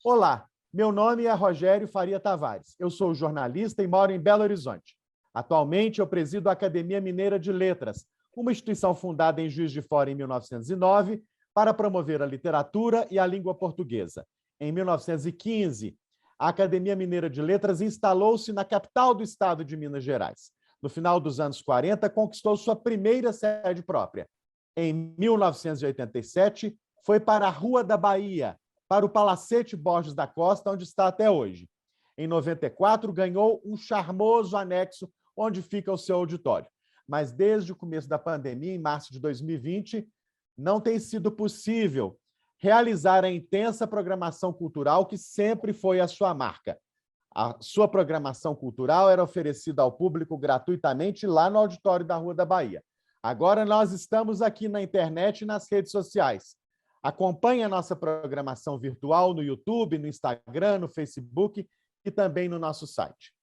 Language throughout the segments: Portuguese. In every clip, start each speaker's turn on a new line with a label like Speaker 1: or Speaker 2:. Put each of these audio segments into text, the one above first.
Speaker 1: Olá, meu nome é Rogério Faria Tavares. Eu sou jornalista e moro em Belo Horizonte. Atualmente, eu presido a Academia Mineira de Letras, uma instituição fundada em Juiz de Fora em 1909 para promover a literatura e a língua portuguesa. Em 1915, a Academia Mineira de Letras instalou-se na capital do estado de Minas Gerais. No final dos anos 40, conquistou sua primeira sede própria. Em 1987, foi para a Rua da Bahia, para o Palacete Borges da Costa, onde está até hoje. Em 94, ganhou um charmoso anexo onde fica o seu auditório. Mas desde o começo da pandemia, em março de 2020, não tem sido possível realizar a intensa programação cultural que sempre foi a sua marca. A sua programação cultural era oferecida ao público gratuitamente lá no auditório da Rua da Bahia. Agora nós estamos aqui na internet e nas redes sociais. Acompanhe a nossa programação virtual no YouTube, no Instagram, no Facebook e também no nosso site.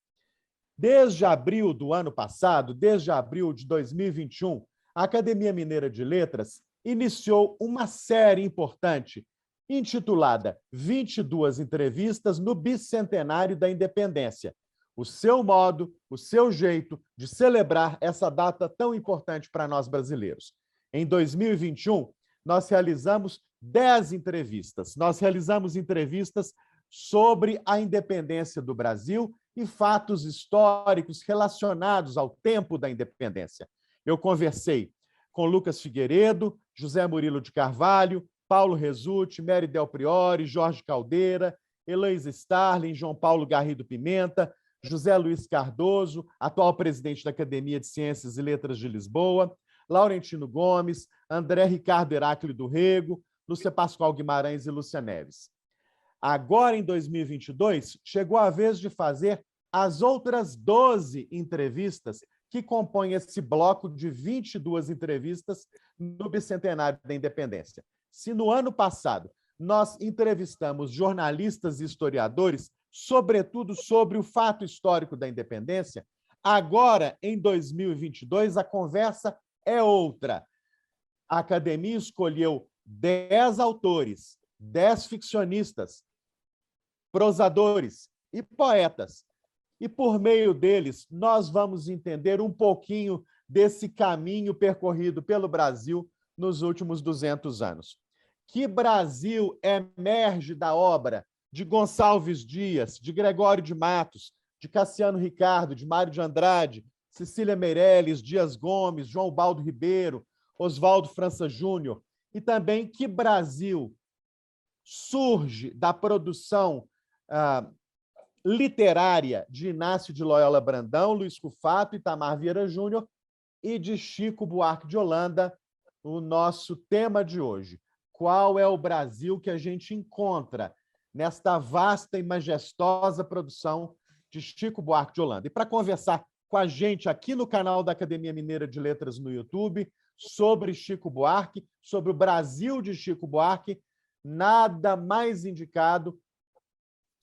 Speaker 1: Desde abril do ano passado, desde abril de 2021, a Academia Mineira de Letras iniciou uma série importante intitulada 22 entrevistas no bicentenário da independência. O seu modo, o seu jeito de celebrar essa data tão importante para nós brasileiros. Em 2021, nós realizamos 10 entrevistas. Nós realizamos entrevistas sobre a independência do Brasil e fatos históricos relacionados ao tempo da independência. Eu conversei com Lucas Figueiredo, José Murilo de Carvalho, Paulo Resutti, Mary Del Priori, Jorge Caldeira, Heloísa Starling, João Paulo Garrido Pimenta, José Luiz Cardoso, atual presidente da Academia de Ciências e Letras de Lisboa, Laurentino Gomes, André Ricardo Heráclio do Rego, Lúcia Pascoal Guimarães e Lúcia Neves. Agora, em 2022, chegou a vez de fazer as outras 12 entrevistas que compõem esse bloco de 22 entrevistas no Bicentenário da Independência. Se no ano passado nós entrevistamos jornalistas e historiadores, sobretudo sobre o fato histórico da independência, agora, em 2022, a conversa é outra. A Academia escolheu 10 autores, 10 ficcionistas, prosadores e poetas. E, por meio deles, nós vamos entender um pouquinho desse caminho percorrido pelo Brasil nos últimos 200 anos. Que Brasil emerge da obra de Gonçalves Dias, de Gregório de Matos, de Cassiano Ricardo, de Mário de Andrade, Cecília Meirelles, Dias Gomes, João Baldo Ribeiro, Oswaldo França Júnior, e também que Brasil surge da produção literária de Inácio de Loyola Brandão, Luiz Cufato, Itamar Vieira Júnior e de Chico Buarque de Holanda, o nosso tema de hoje. Qual é o Brasil que a gente encontra nesta vasta e majestosa produção de Chico Buarque de Holanda? E para conversar com a gente aqui no canal da Academia Mineira de Letras no YouTube sobre Chico Buarque, sobre o Brasil de Chico Buarque, nada mais indicado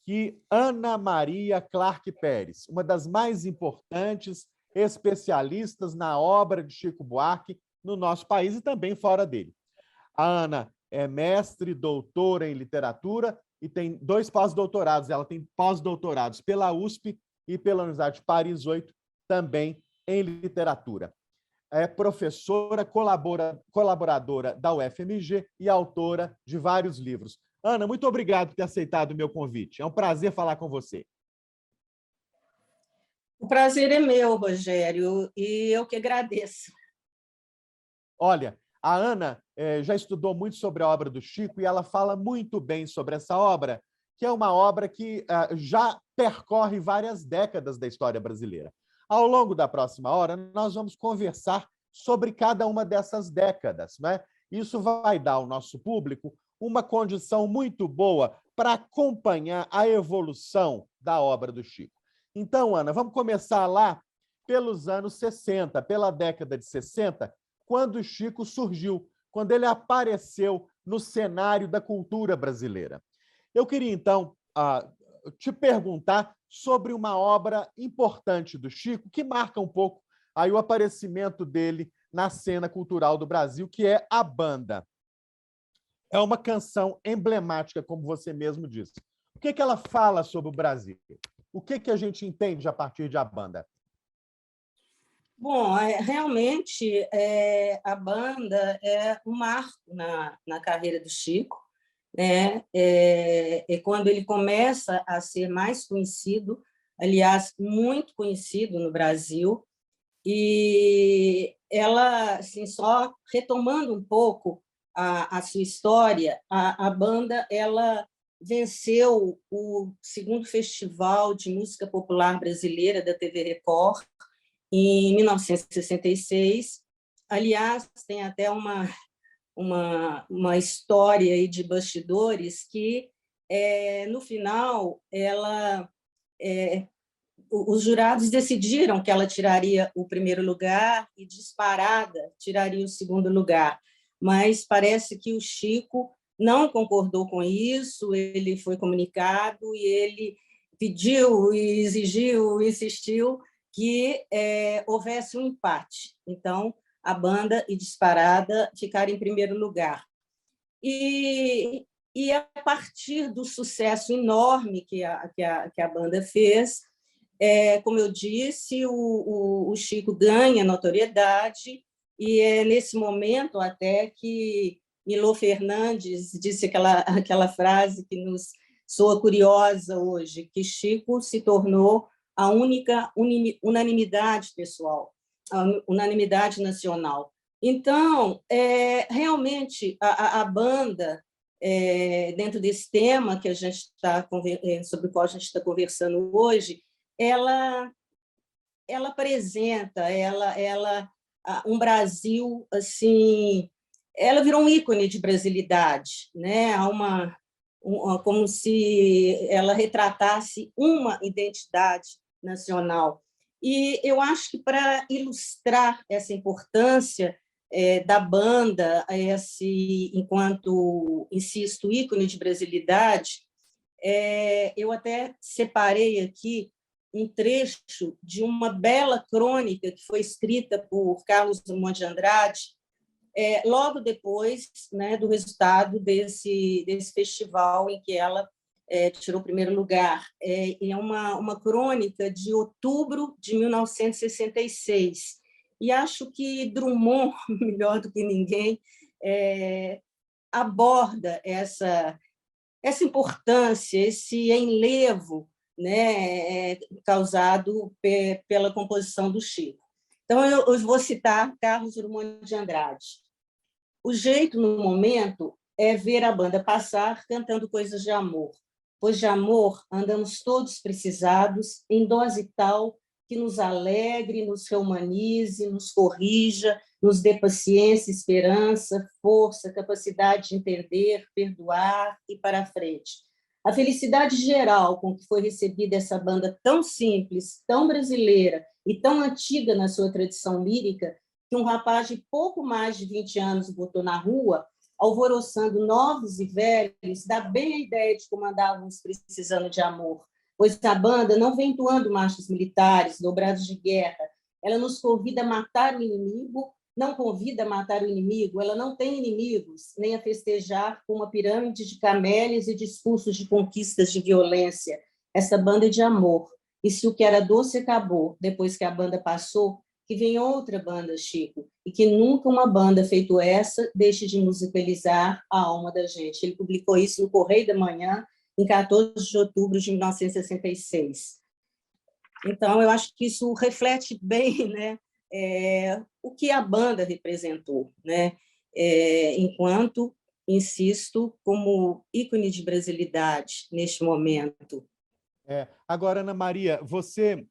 Speaker 1: que Ana Maria Clark Pérez, uma das mais importantes especialistas na obra de Chico Buarque no nosso país e também fora dele. A Ana é mestre e doutora em literatura e tem 2 pós-doutorados. Ela tem pós-doutorados pela USP e pela Universidade de Paris 8, também em literatura. É professora, colaboradora da UFMG e autora de vários livros. Ana, muito obrigado por ter aceitado o meu convite. É um prazer falar com você.
Speaker 2: O prazer é meu, Rogério, e eu que agradeço.
Speaker 1: Olha, a Ana já estudou muito sobre a obra do Chico e ela fala muito bem sobre essa obra, que é uma obra que já percorre várias décadas da história brasileira. Ao longo da próxima hora, nós vamos conversar sobre cada uma dessas décadas, né? Isso vai dar ao nosso público uma condição muito boa para acompanhar a evolução da obra do Chico. Então, Ana, vamos começar lá pelos anos 60, pela década de 60, quando o Chico surgiu, quando ele apareceu no cenário da cultura brasileira. Eu queria, então, te perguntar sobre uma obra importante do Chico, que marca um pouco aí o aparecimento dele na cena cultural do Brasil, que é a Banda. É uma canção emblemática, como você mesmo disse. O que ela fala sobre o Brasil? O que a gente entende a partir de A Banda?
Speaker 2: Bom, realmente a banda é um marco na carreira do Chico, né? É quando ele começa a ser mais conhecido, aliás, muito conhecido no Brasil, e ela, assim, só retomando um pouco a sua história, a banda ela venceu o segundo Festival de Música Popular Brasileira da TV Record em 1966. Aliás, tem até uma história aí de bastidores que, no final, os jurados decidiram que ela tiraria o primeiro lugar e, disparada, tiraria o segundo lugar. Mas parece que o Chico não concordou com isso, ele foi comunicado e ele pediu, exigiu, insistiu que houvesse um empate. Então, a banda e Disparada ficaram em primeiro lugar. E a partir do sucesso enorme que a banda fez, como eu disse, o Chico ganha notoriedade, e é nesse momento até que Milô Fernandes disse aquela frase que nos soa curiosa hoje, que Chico se tornou a única unanimidade pessoal, a unanimidade nacional. Então, realmente, a banda, dentro desse tema que a gente sobre o qual a gente está conversando hoje, ela apresenta um Brasil assim, ela virou um ícone de brasilidade, né? Como se ela retratasse uma identidade nacional. E eu acho que, para ilustrar essa importância da banda, enquanto, insisto, ícone de brasilidade, eu até separei aqui um trecho de uma bela crônica que foi escrita por Carlos Drummond de Andrade, logo depois, né, do resultado desse festival em que ela tirou o primeiro lugar. É uma crônica de outubro de 1966. E acho que Drummond, melhor do que ninguém, aborda essa importância, esse enlevo, né, causado pela composição do Chico. Então, eu vou citar Carlos Drummond de Andrade. O jeito, no momento, é ver a banda passar cantando coisas de amor, pois de amor andamos todos precisados, em dose tal que nos alegre, nos reumanize, nos corrija, nos dê paciência, esperança, força, capacidade de entender, perdoar e para a frente. A felicidade geral com que foi recebida essa banda tão simples, tão brasileira e tão antiga na sua tradição lírica, que um rapaz de pouco mais de 20 anos botou na rua, alvoroçando novos e velhos, dá bem a ideia de como andávamos precisando de amor, pois a banda não vem entoando marchas militares, dobrados de guerra, ela nos convida a matar o inimigo, não convida a matar o inimigo, ela não tem inimigos, nem a festejar com uma pirâmide de camélias e discursos de conquistas de violência. Essa banda é de amor, e se o que era doce acabou, depois que a banda passou, que vem outra banda, Chico, e que nunca uma banda feito essa deixe de musicalizar a alma da gente. Ele publicou isso no Correio da Manhã, em 14 de outubro de 1966. Então, eu acho que isso reflete bem, né, o que a banda representou, né, enquanto, insisto, como ícone de brasilidade neste momento.
Speaker 1: Agora, Ana Maria, você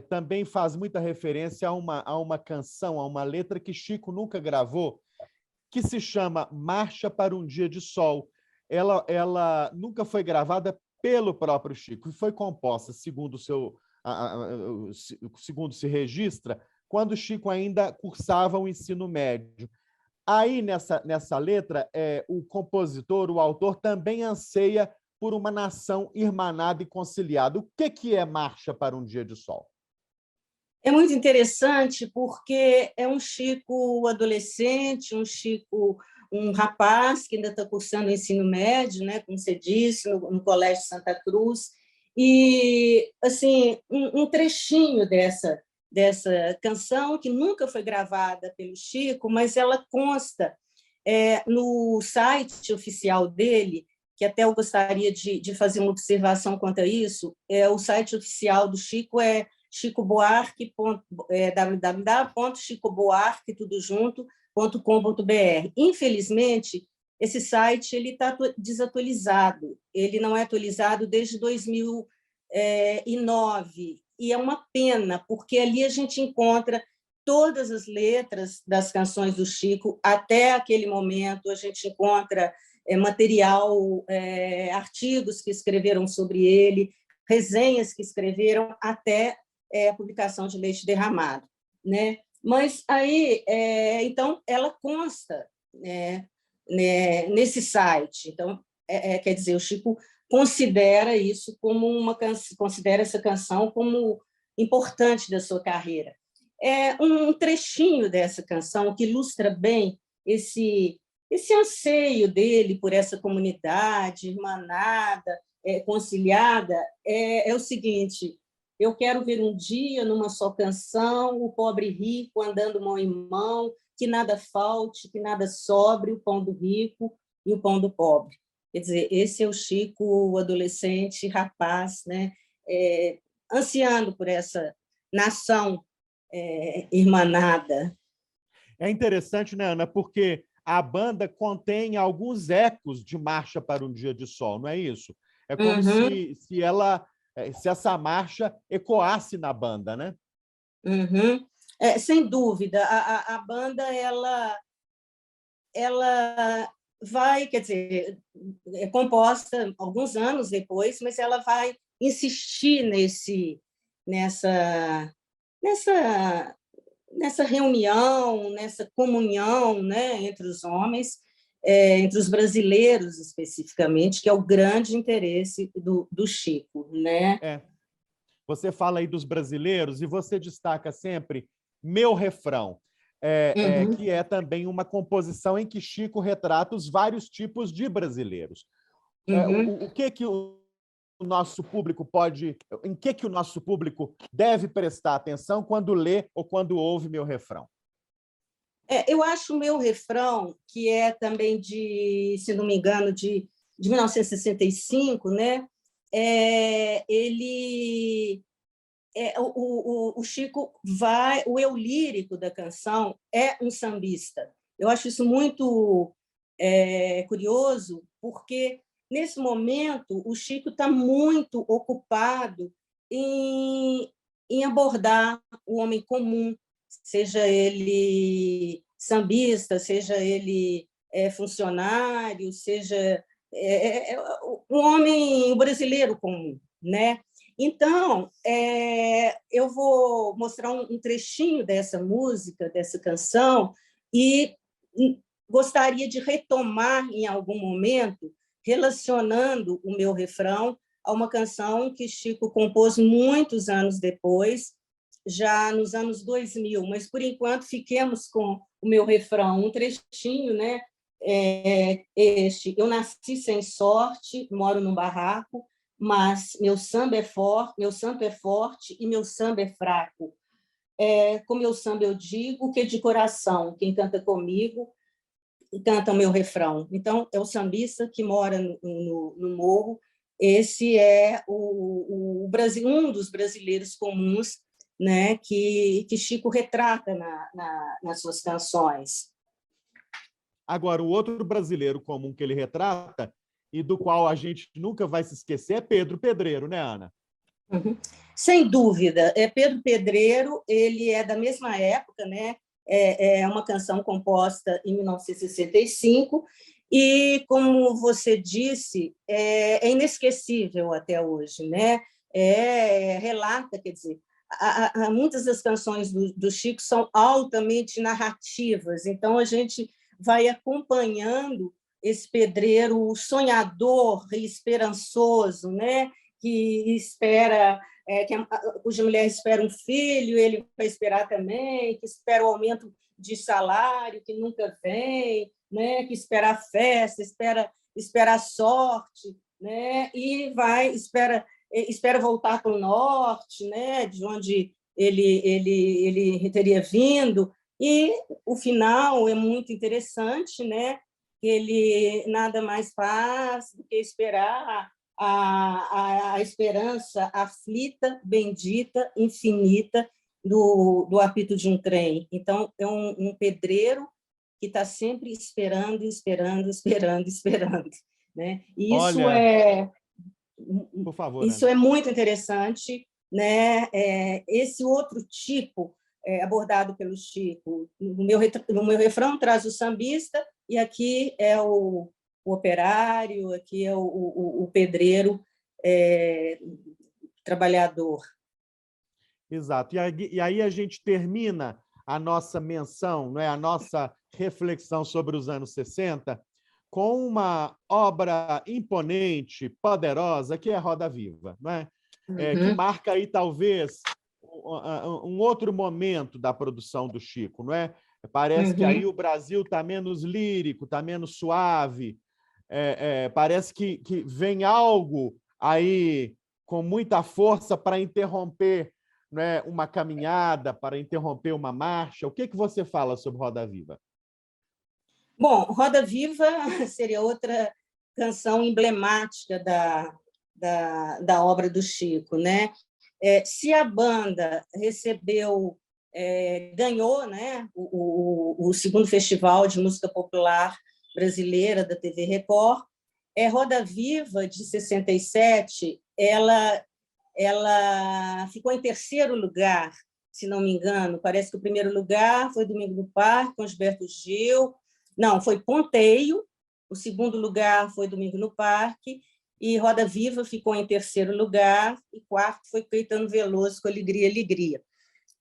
Speaker 1: também faz muita referência a uma canção, a uma letra que Chico nunca gravou, que se chama Marcha para um Dia de Sol. Ela nunca foi gravada pelo próprio Chico, e foi composta, segundo se registra, quando Chico ainda cursava o ensino médio. Aí, nessa letra, o compositor, o autor, também anseia por uma nação irmanada e conciliada. O que é Marcha para um Dia de Sol?
Speaker 2: É muito interessante porque é um Chico adolescente, um rapaz que ainda está cursando o ensino médio, né, como você disse, no Colégio Santa Cruz, e assim um trechinho dessa canção que nunca foi gravada pelo Chico, mas ela consta no site oficial dele, que até eu gostaria de fazer uma observação quanto a isso. O site oficial do Chico é www.chicobuarque, tudo junto, .com.br. Infelizmente, esse site ele está desatualizado. Ele não é atualizado desde 2009, e é uma pena, porque ali a gente encontra todas as letras das canções do Chico até aquele momento. A gente encontra material, artigos que escreveram sobre ele, resenhas que escreveram até a publicação de Leite Derramado, né? Mas aí, então, ela consta, nesse site. Então, quer dizer, o Chico considera isso como considera essa canção como importante da sua carreira. É um trechinho dessa canção que ilustra bem esse anseio dele por essa comunidade irmanada, conciliada. É o seguinte: eu quero ver um dia, numa só canção, o pobre rico andando mão em mão, que nada falte, que nada sobre, o pão do rico e o pão do pobre. Quer dizer, esse é o Chico, o adolescente, rapaz, né? Ansiando por essa nação irmanada.
Speaker 1: É interessante, né, Ana, porque a banda contém alguns ecos de Marcha para um Dia de Sol, não é isso? É como
Speaker 2: Uhum.
Speaker 1: se essa marcha ecoasse na banda, né?
Speaker 2: Uhum. Sem dúvida, a banda ela vai, quer dizer, é composta alguns anos depois, mas ela vai insistir nessa, nessa, nessa reunião, nessa comunhão, né, entre os homens, entre os brasileiros especificamente, que é o grande interesse do Chico, né?
Speaker 1: É. Você fala aí dos brasileiros e você destaca sempre Meu Refrão,
Speaker 2: Uhum.
Speaker 1: que é também uma composição em que Chico retrata os vários tipos de brasileiros.
Speaker 2: Uhum.
Speaker 1: O que o nosso público pode, em que o nosso público deve prestar atenção quando lê ou quando ouve Meu Refrão?
Speaker 2: Eu acho o Meu Refrão, que é também se não me engano, de 1965, né? Ele o Chico vai, o eu lírico da canção é um sambista. Eu acho isso muito curioso, porque nesse momento o Chico está muito ocupado em abordar o homem comum, seja ele sambista, seja ele funcionário, seja um homem brasileiro comum, né? Então, eu vou mostrar um trechinho dessa música, dessa canção, e gostaria de retomar em algum momento, relacionando o meu refrão a uma canção que Chico compôs muitos anos depois, já nos anos 2000, mas, por enquanto, fiquemos com o meu refrão, um trechinho, né? Eu nasci sem sorte, moro num barraco, mas meu samba é forte, meu santo é forte e meu samba é fraco. Com meu samba eu digo que de coração, quem canta comigo canta o meu refrão. Então, é o sambista que mora no morro. Esse é um dos brasileiros comuns, né, que Chico retrata nas suas canções.
Speaker 1: Agora, o outro brasileiro comum que ele retrata e do qual a gente nunca vai se esquecer é Pedro Pedreiro, né, Ana?
Speaker 2: Uhum. Sem dúvida. Pedro Pedreiro, ele é da mesma época, né? É uma canção composta em 1965 e, como você disse, é inesquecível até hoje, né? Relata, quer dizer, muitas das canções do Chico são altamente narrativas, então a gente vai acompanhando esse pedreiro sonhador e esperançoso, né? Que espera cuja mulher espera um filho, ele vai esperar também, que espera o aumento de salário, que nunca vem, né? Que espera a festa, espera a sorte, né? E espera voltar para o norte, né? De onde ele teria vindo. E o final é muito interessante, né? Ele nada mais faz do que esperar a esperança aflita, bendita, infinita do apito de um trem. Então, é um pedreiro que está sempre esperando, esperando, esperando, esperando. Né? E
Speaker 1: Olha, por favor,
Speaker 2: isso
Speaker 1: Ana.
Speaker 2: é muito interessante. Né? Esse outro tipo abordado pelo Chico, no meu refrão traz o sambista, e aqui é o operário, aqui é o pedreiro trabalhador.
Speaker 1: Exato. E aí a gente termina a nossa menção, não é? A nossa reflexão sobre os anos 60 com uma obra imponente, poderosa, que é a Roda Viva, não é? Que marca aí talvez um outro momento da produção do Chico, não é? Parece que aí o Brasil está menos lírico, está menos suave, parece que vem algo aí com muita força para interromper, né, uma caminhada, para interromper uma marcha. O que você fala sobre Roda Viva?
Speaker 2: Bom, Roda Viva seria outra canção emblemática da obra do Chico, né? Se a banda ganhou, né, o segundo Festival de Música Popular Brasileira da TV Record, Roda Viva, de 67, ela ficou em terceiro lugar, se não me engano. Parece que o primeiro lugar foi Domingo do Parque, com Gilberto Gil. Não, foi Ponteio. O segundo lugar foi Domingo no Parque. E Roda Viva ficou em terceiro lugar. E quarto foi Caetano Veloso, com Alegria, Alegria.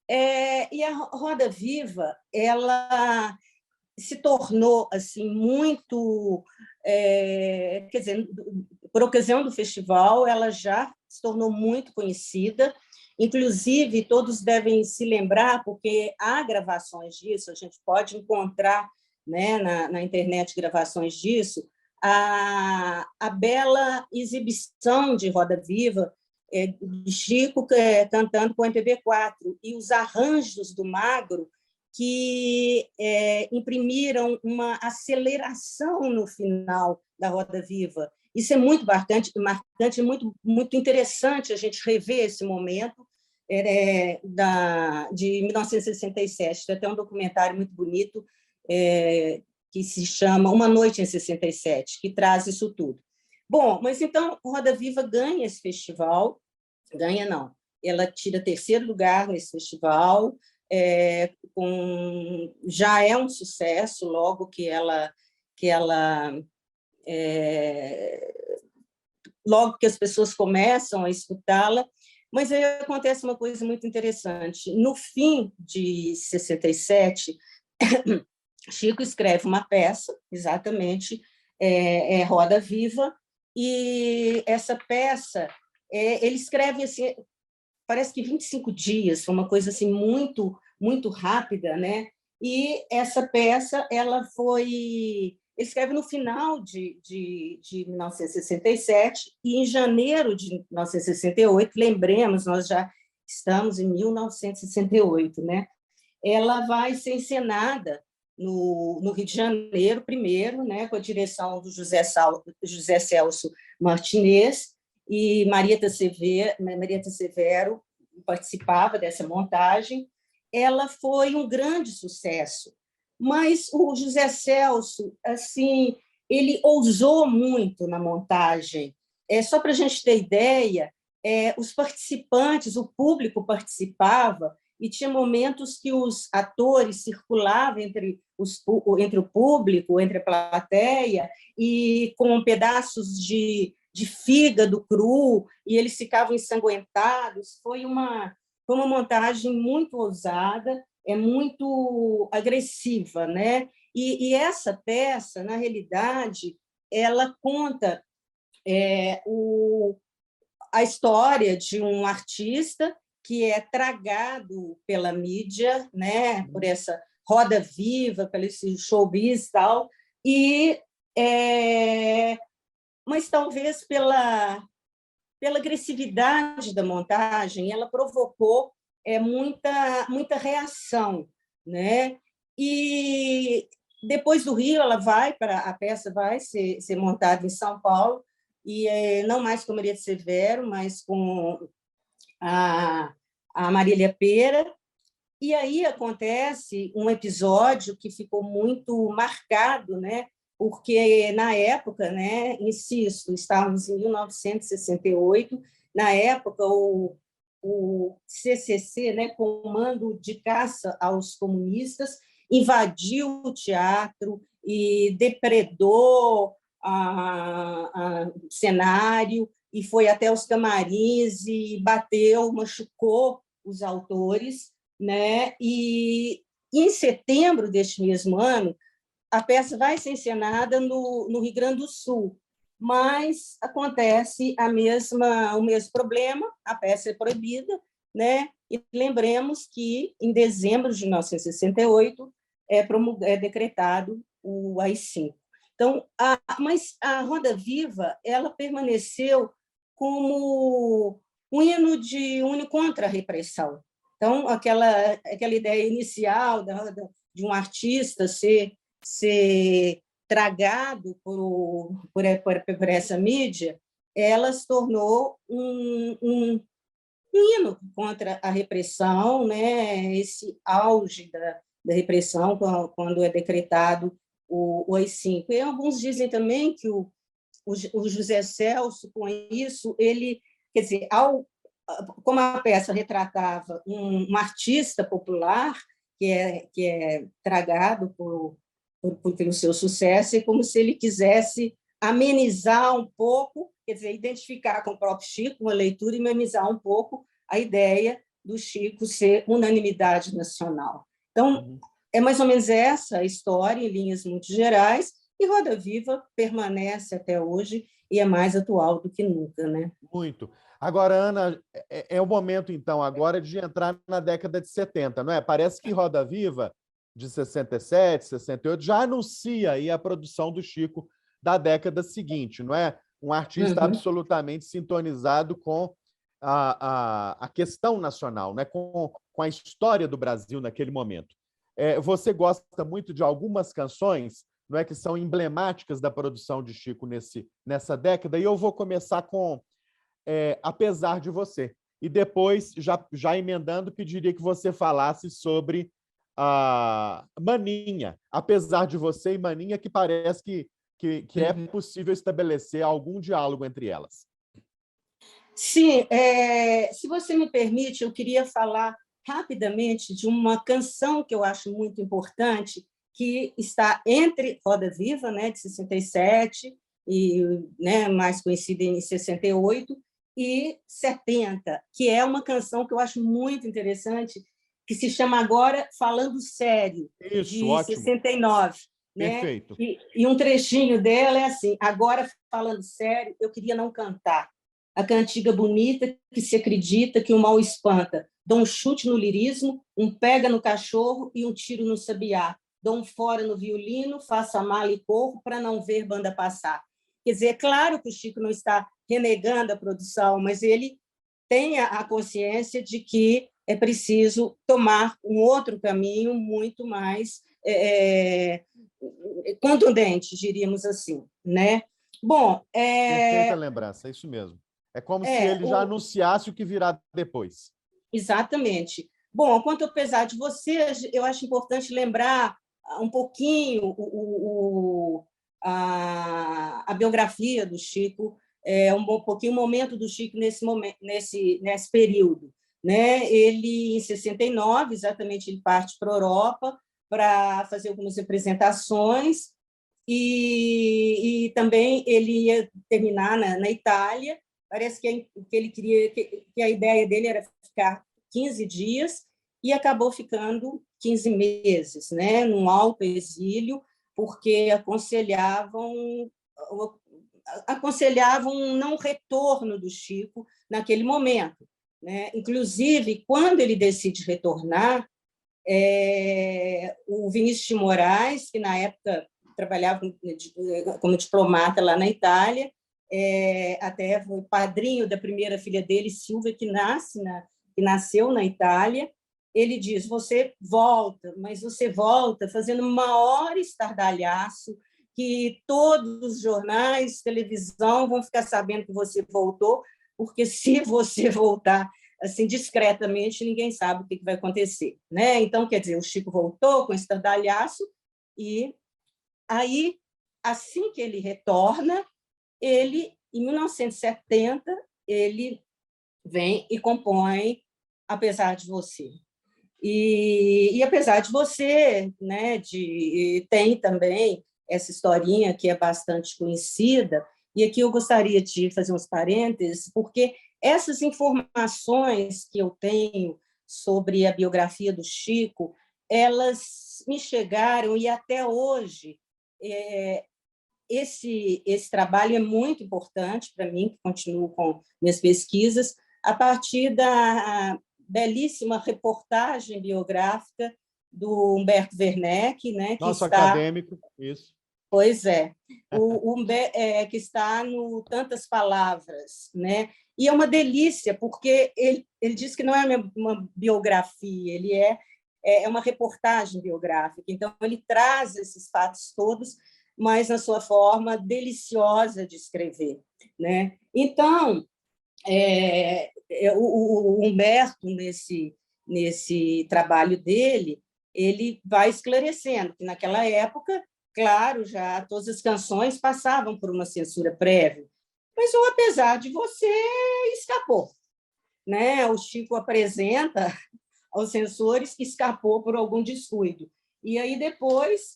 Speaker 2: E a Roda Viva, ela se tornou assim muito, quer dizer, por ocasião do festival, ela já se tornou muito conhecida. Inclusive, todos devem se lembrar, porque há gravações disso, a gente pode encontrar, né, na internet gravações disso, a bela exibição de Roda Viva, de Chico cantando com o MPB4, e os arranjos do Magro, que imprimiram uma aceleração no final da Roda Viva. Isso é muito marcante, muito, muito interessante a gente rever esse momento de 1967. Tem até um documentário muito bonito que se chama Uma Noite em 67, que traz isso tudo. Bom, mas então Roda Viva ganha esse festival, ganha não, ela tira terceiro lugar nesse festival, já é um sucesso logo logo que as pessoas começam a escutá-la. Mas aí acontece uma coisa muito interessante. No fim de 67, Chico escreve uma peça, exatamente, Roda Viva, e essa peça ele escreve assim, parece que 25 dias, foi uma coisa assim muito, muito rápida, né? E essa peça ele escreve no final de 1967, e em janeiro de 1968, lembremos, nós já estamos em 1968, né? Ela vai ser encenada no Rio de Janeiro, primeiro, né, com a direção do José Celso Martinez, e Marieta Severo participava dessa montagem. Ela foi um grande sucesso, mas o José Celso, assim, ele ousou muito na montagem. Só para a gente ter ideia, os participantes, o público participava, e tinha momentos que os atores circulavam entre o público, entre a plateia, e com pedaços de fígado cru, e eles ficavam ensanguentados. Foi uma montagem muito ousada, muito agressiva, né? E essa peça, na realidade, ela conta a história de um artista que é tragado pela mídia, né, por essa roda viva, pelo esse showbiz e tal, mas talvez pela agressividade da montagem, ela provocou muita reação, né? E depois do Rio, a peça vai ser montada em São Paulo, e não mais com Maria de Severo, mas com a Marília Pêra. E aí acontece um episódio que ficou muito marcado, né? Porque, na época, né, insisto, estávamos em 1968, na época, o CCC, né, Comando de Caça aos Comunistas, invadiu o teatro e depredou o cenário, e foi até os camarins e bateu, machucou os autores, né? E em setembro deste mesmo ano, a peça vai ser encenada no Rio Grande do Sul, mas acontece o mesmo problema, a peça é proibida, né? E lembremos que, em dezembro de 1968, é decretado o AI-5. Então, mas a Roda Viva ela permaneceu como um hino contra a repressão. Então, aquela ideia inicial de um artista ser tragado por essa mídia, ela se tornou um hino contra a repressão, né? Esse auge da repressão, quando é decretado o AI-5. E alguns dizem também que o José Celso, com isso, ele, quer dizer, como a peça retratava um artista popular que é tragado pelo seu sucesso, é como se ele quisesse amenizar um pouco, quer dizer, identificar com o próprio Chico uma leitura e amenizar um pouco a ideia do Chico ser unanimidade nacional. Então, é mais ou menos essa a história, em linhas muito gerais, e Roda Viva permanece até hoje e é mais atual do que nunca, né?
Speaker 1: Muito. Agora, Ana, é o momento, então, agora de entrar na década de 70, não é? Parece que Roda Viva, de 67, 68, já anuncia aí a produção do Chico da década seguinte, não é? Um artista absolutamente sintonizado com a questão nacional, né? Com a história do Brasil naquele momento. Você gosta muito de algumas canções, não é, que são emblemáticas da produção de Chico nessa década, e eu vou começar com Apesar de Você. E depois, já emendando, pediria que você falasse sobre a Maninha, Apesar de Você e Maninha, que parece que é possível estabelecer algum diálogo entre elas.
Speaker 2: Sim, se você me permite, eu queria falar rapidamente de uma canção que eu acho muito importante, que está entre Roda Viva, né, de 67, e, né, mais conhecida em 68, e 70, que é uma canção que eu acho muito interessante, que se chama agora Falando Sério,
Speaker 1: Isso,
Speaker 2: de
Speaker 1: ótimo.
Speaker 2: 69. Né?
Speaker 1: Perfeito.
Speaker 2: E um trechinho dela é assim: agora, falando sério, eu queria não cantar. A cantiga bonita que se acredita que o mal espanta. Dou um chute no lirismo, um pega no cachorro e um tiro no sabiá. Dou um fora no violino, faço a mala e corro para não ver banda passar. Quer dizer, é claro que o Chico não está renegando a produção, mas ele tem a consciência de que é preciso tomar um outro caminho muito mais contundente, diríamos assim, né? Bom,
Speaker 1: Perfeita lembrança, é isso mesmo. É como se ele já anunciasse o que virá depois.
Speaker 2: Exatamente. Bom, quanto Apesar de Você, eu acho importante lembrar um pouquinho a biografia do Chico, um pouquinho o momento do Chico nesse período. Né? Ele, em 69, exatamente, ele parte para a Europa para fazer algumas apresentações e também ele ia terminar na Itália. Parece que ele queria que a ideia dele era ficar 15 dias e acabou ficando 15 meses, né, num alto exílio, porque aconselhavam aconselhavam um não retorno do Chico naquele momento, né? Inclusive, quando ele decide retornar, o Vinícius de Moraes, que na época trabalhava como diplomata lá na Itália, até foi padrinho da primeira filha dele, Silvia, que nasceu na Itália. Ele diz: você volta, mas você volta fazendo o maior estardalhaço, que todos os jornais, televisão vão ficar sabendo que você voltou, porque se você voltar assim discretamente, ninguém sabe o que vai acontecer, né? Então, quer dizer, o Chico voltou com estardalhaço, e aí, assim que ele retorna, ele, em 1970, ele vem e compõe Apesar de Você. E Apesar de Você, né, tem também essa historinha que é bastante conhecida, e aqui eu gostaria de fazer uns parênteses, porque essas informações que eu tenho sobre a biografia do Chico, elas me chegaram, e até hoje esse trabalho é muito importante para mim, que continuo com minhas pesquisas, a partir da belíssima reportagem biográfica do Humberto Werneck, né,
Speaker 1: Nosso acadêmico, isso.
Speaker 2: Pois é, que está no Tantas Palavras, né? E é uma delícia, porque ele diz que não é uma biografia, ele é uma reportagem biográfica. Então, ele traz esses fatos todos, mas na sua forma deliciosa de escrever, né? Então, o Humberto, nesse trabalho dele, ele vai esclarecendo que, naquela época, claro, já todas as canções passavam por uma censura prévia, mas o Apesar de Você escapou, né? O Chico apresenta aos censores que escapou por algum descuido. E aí depois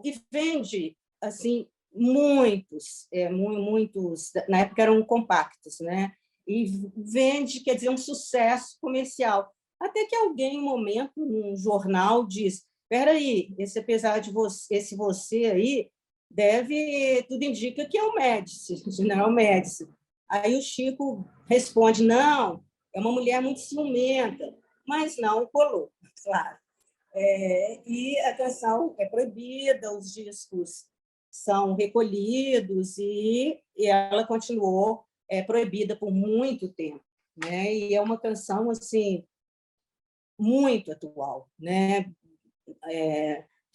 Speaker 2: e vende assim muitos, na época eram compactos, né? E vende, quer dizer, um sucesso comercial. Até que alguém, em um momento, num jornal, diz: espera aí, Apesar de Você, esse você aí tudo indica que é o Médici, o General Médici. Aí o Chico responde: não, é uma mulher muito ciumenta, mas não colou, claro. E a canção é proibida, os discos são recolhidos, e ela continuou proibida por muito tempo, né? E é uma canção assim muito atual, né?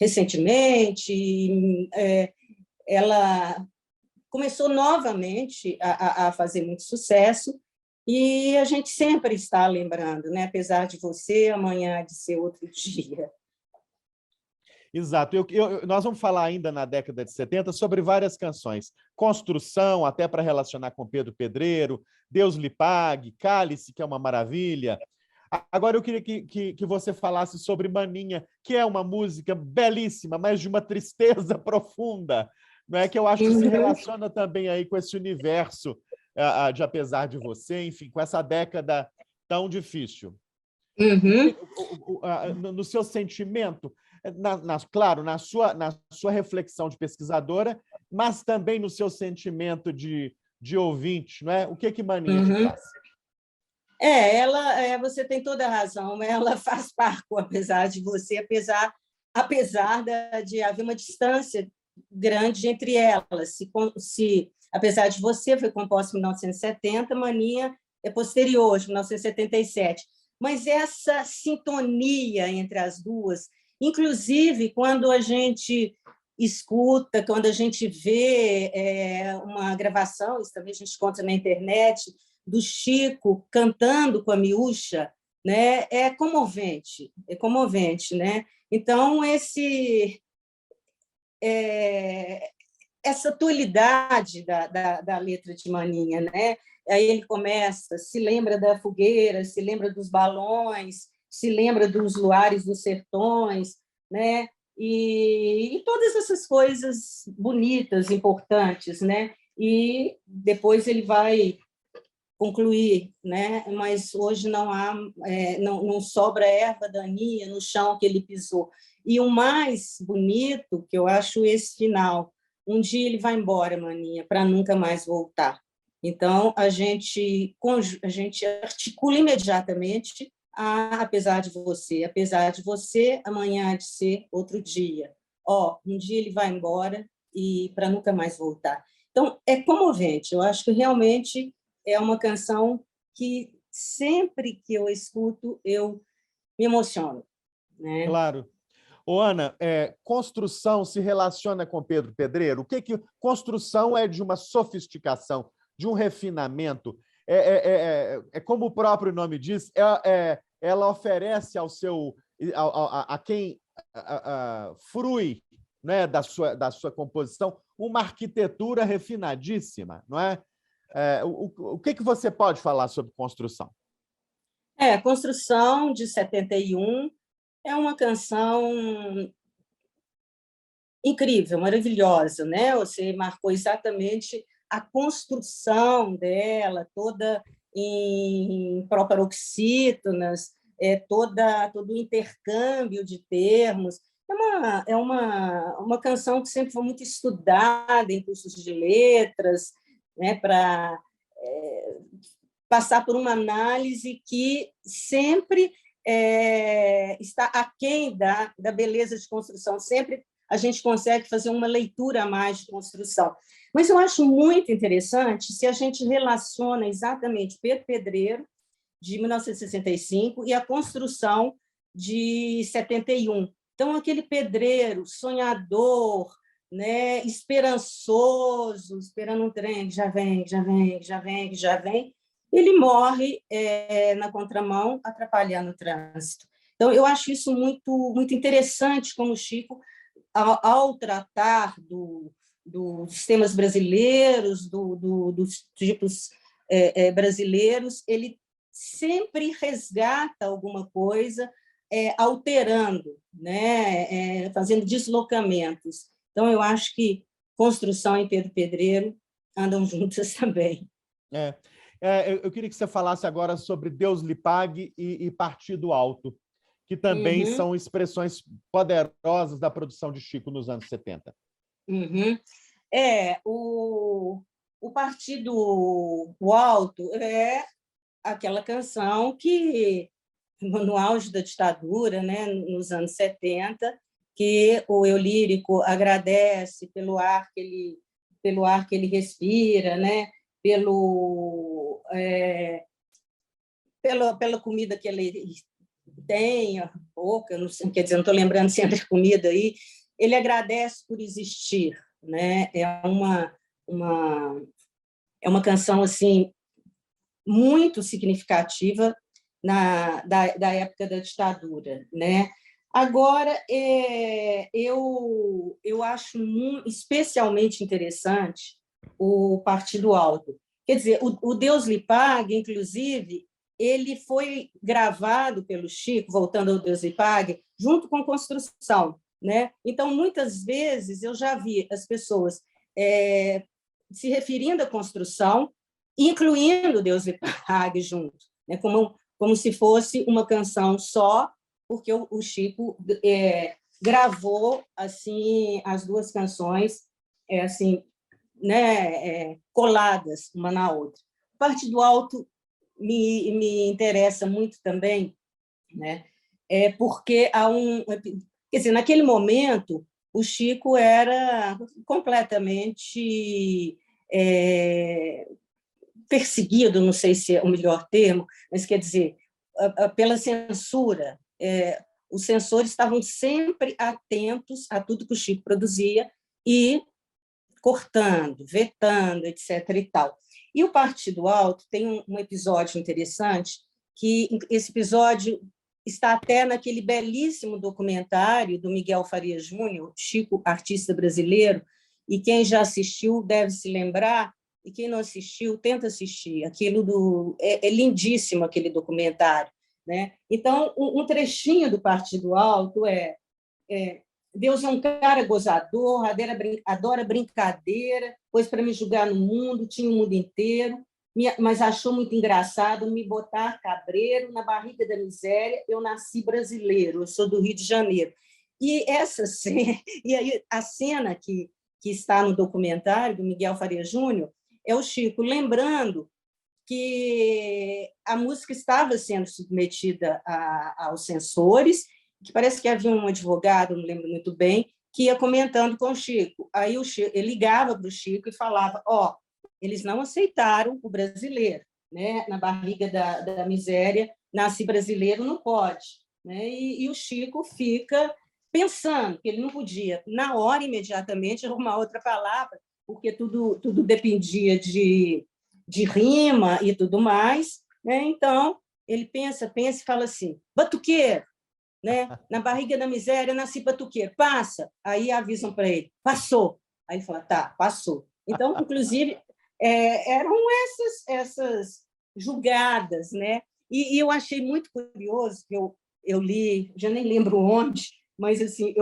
Speaker 2: Recentemente, ela começou novamente a fazer muito sucesso, e a gente sempre está lembrando, né? Apesar de Você, amanhã há de ser outro dia.
Speaker 1: Exato. Nós vamos falar ainda na década de 70 sobre várias canções. Construção, até para relacionar com Pedro Pedreiro, Deus lhe pague, Cálice, que é uma maravilha. Agora eu queria que você falasse sobre Maninha, que é uma música belíssima, mas de uma tristeza profunda, não é? Que eu acho que se relaciona também aí com esse universo de Apesar de Você, enfim, com essa década tão difícil. No seu sentimento, claro, na sua reflexão de pesquisadora, mas também no seu sentimento de ouvinte, não é? O que Maninha te traz?
Speaker 2: Você tem toda a razão, ela faz par com Apesar de Você, apesar de haver uma distância grande entre elas. Se Apesar de Você foi composta em 1970, Maninha é posterior, de 1977. Mas essa sintonia entre as duas, inclusive quando a gente escuta, quando a gente vê uma gravação, isso também a gente conta na internet, do Chico cantando com a Miúcha, né? É comovente, né? Então, essa atualidade da letra de Maninha, né? Aí ele começa, se lembra da fogueira, se lembra dos balões, se lembra dos luares dos sertões, né? E todas essas coisas bonitas, importantes, né? E depois ele vai concluir, né? Mas hoje não sobra erva daninha no chão que ele pisou. E o mais bonito, que eu acho esse final, um dia ele vai embora, maninha, para nunca mais voltar. Então, a gente articula imediatamente apesar de você, amanhã há de ser outro dia. Um dia ele vai embora e para nunca mais voltar. Então, é comovente. Eu acho que realmente é uma canção que sempre que eu escuto, eu me emociono, né?
Speaker 1: Claro. Ô, Ana, construção se relaciona com Pedro Pedreiro? O que construção é de uma sofisticação, de um refinamento? Como o próprio nome diz, ela oferece a quem frui, né, da sua composição uma arquitetura refinadíssima, não é? O que você pode falar sobre construção?
Speaker 2: Construção, de 71, é uma canção incrível, maravilhosa, né? Você marcou exatamente a construção dela, toda em proparoxítonas, todo o intercâmbio de termos. É uma canção que sempre foi muito estudada em cursos de letras, né, para passar por uma análise que sempre está aquém da beleza de construção. Sempre a gente consegue fazer uma leitura a mais de construção. Mas eu acho muito interessante se a gente relaciona exatamente Pedro Pedreiro, de 1965, e a construção de 71. Então, aquele pedreiro sonhador, né, esperançoso, esperando um trem que já vem, já vem, já vem, já vem, ele morre na contramão, atrapalhando o trânsito. Então, eu acho isso muito, muito interessante, como o Chico, ao tratar dos temas brasileiros, dos tipos brasileiros, ele sempre resgata alguma coisa, alterando, né, fazendo deslocamentos. Então, eu acho que construção e Pedro Pedreiro andam juntas também.
Speaker 1: Eu queria que você falasse agora sobre Deus lhe pague e Partido Alto, que também são expressões poderosas da produção de Chico nos anos 70.
Speaker 2: O Partido Alto é aquela canção que, no auge da ditadura, né, nos anos 70, que o eu lírico agradece pelo ar que ele respira, né, pela comida que ele tem, pouca, não sei, quer dizer, não estou lembrando sempre a comida aí, ele agradece por existir, né? É uma canção assim muito significativa da época da ditadura, né? Agora, eu acho especialmente interessante o Partido Alto. Quer dizer, o Deus lhe pague, inclusive, ele foi gravado pelo Chico, voltando ao Deus lhe pague, junto com Construção, né? Então, muitas vezes, eu já vi as pessoas se referindo à Construção, incluindo Deus lhe pague junto, né? Como se fosse uma canção só, porque o Chico gravou assim as duas canções assim, né, coladas uma na outra. O Partido Alto me interessa muito também, né, porque quer dizer, naquele momento o Chico era completamente perseguido, não sei se é o melhor termo, mas quer dizer, pela censura. Os censores estavam sempre atentos a tudo que o Chico produzia e cortando, vetando, etc. e tal. E o Partido Alto tem um episódio interessante, que esse episódio está até naquele belíssimo documentário do Miguel Faria Júnior, Chico, artista brasileiro, e quem já assistiu deve se lembrar, e quem não assistiu, tenta assistir. É lindíssimo aquele documentário, né? Então, um trechinho do Partido Alto Deus é um cara gozador, adora brincadeira, pois para me julgar no mundo, tinha o mundo inteiro, mas achou muito engraçado me botar cabreiro na barriga da miséria. Eu nasci brasileiro, eu sou do Rio de Janeiro. E essa cena, e aí a cena que que está no documentário do Miguel Faria Júnior, é o Chico lembrando que a música estava sendo submetida aos censores, que parece que havia um advogado, não lembro muito bem, que ia comentando com o Chico. Aí o Chico, ele ligava para o Chico e falava: eles não aceitaram o brasileiro, né? Na barriga da miséria, nasce brasileiro, não pode. Né? E o Chico fica pensando que ele não podia, na hora, imediatamente, arrumar outra palavra, porque tudo dependia de rima e tudo mais. Né? Então, ele pensa e fala assim: batuqueiro, né? Na barriga da miséria, nasci batuqueiro, passa. Aí avisam para ele: passou. Aí ele fala: tá, passou. Então, inclusive, eram essas julgadas, né? E eu achei muito curioso, que eu li, já nem lembro onde, mas assim,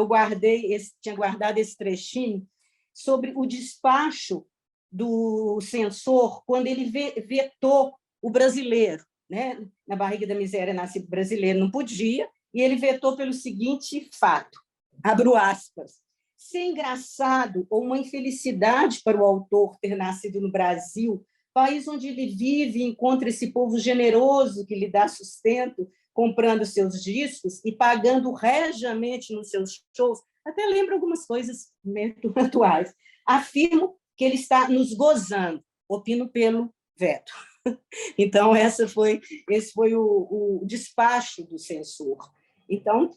Speaker 2: tinha guardado esse trechinho sobre o despacho do censor quando ele vetou o brasileiro, né? Na barriga da miséria nasce brasileiro, não podia, e ele vetou pelo seguinte fato, abro aspas: se é engraçado ou uma infelicidade para o autor ter nascido no Brasil, país onde ele vive e encontra esse povo generoso que lhe dá sustento, comprando seus discos e pagando regiamente nos seus shows, até lembro algumas coisas meio atuais. Afirmo que ele está nos gozando, opino pelo veto. Então, esse foi o despacho do censor. Então,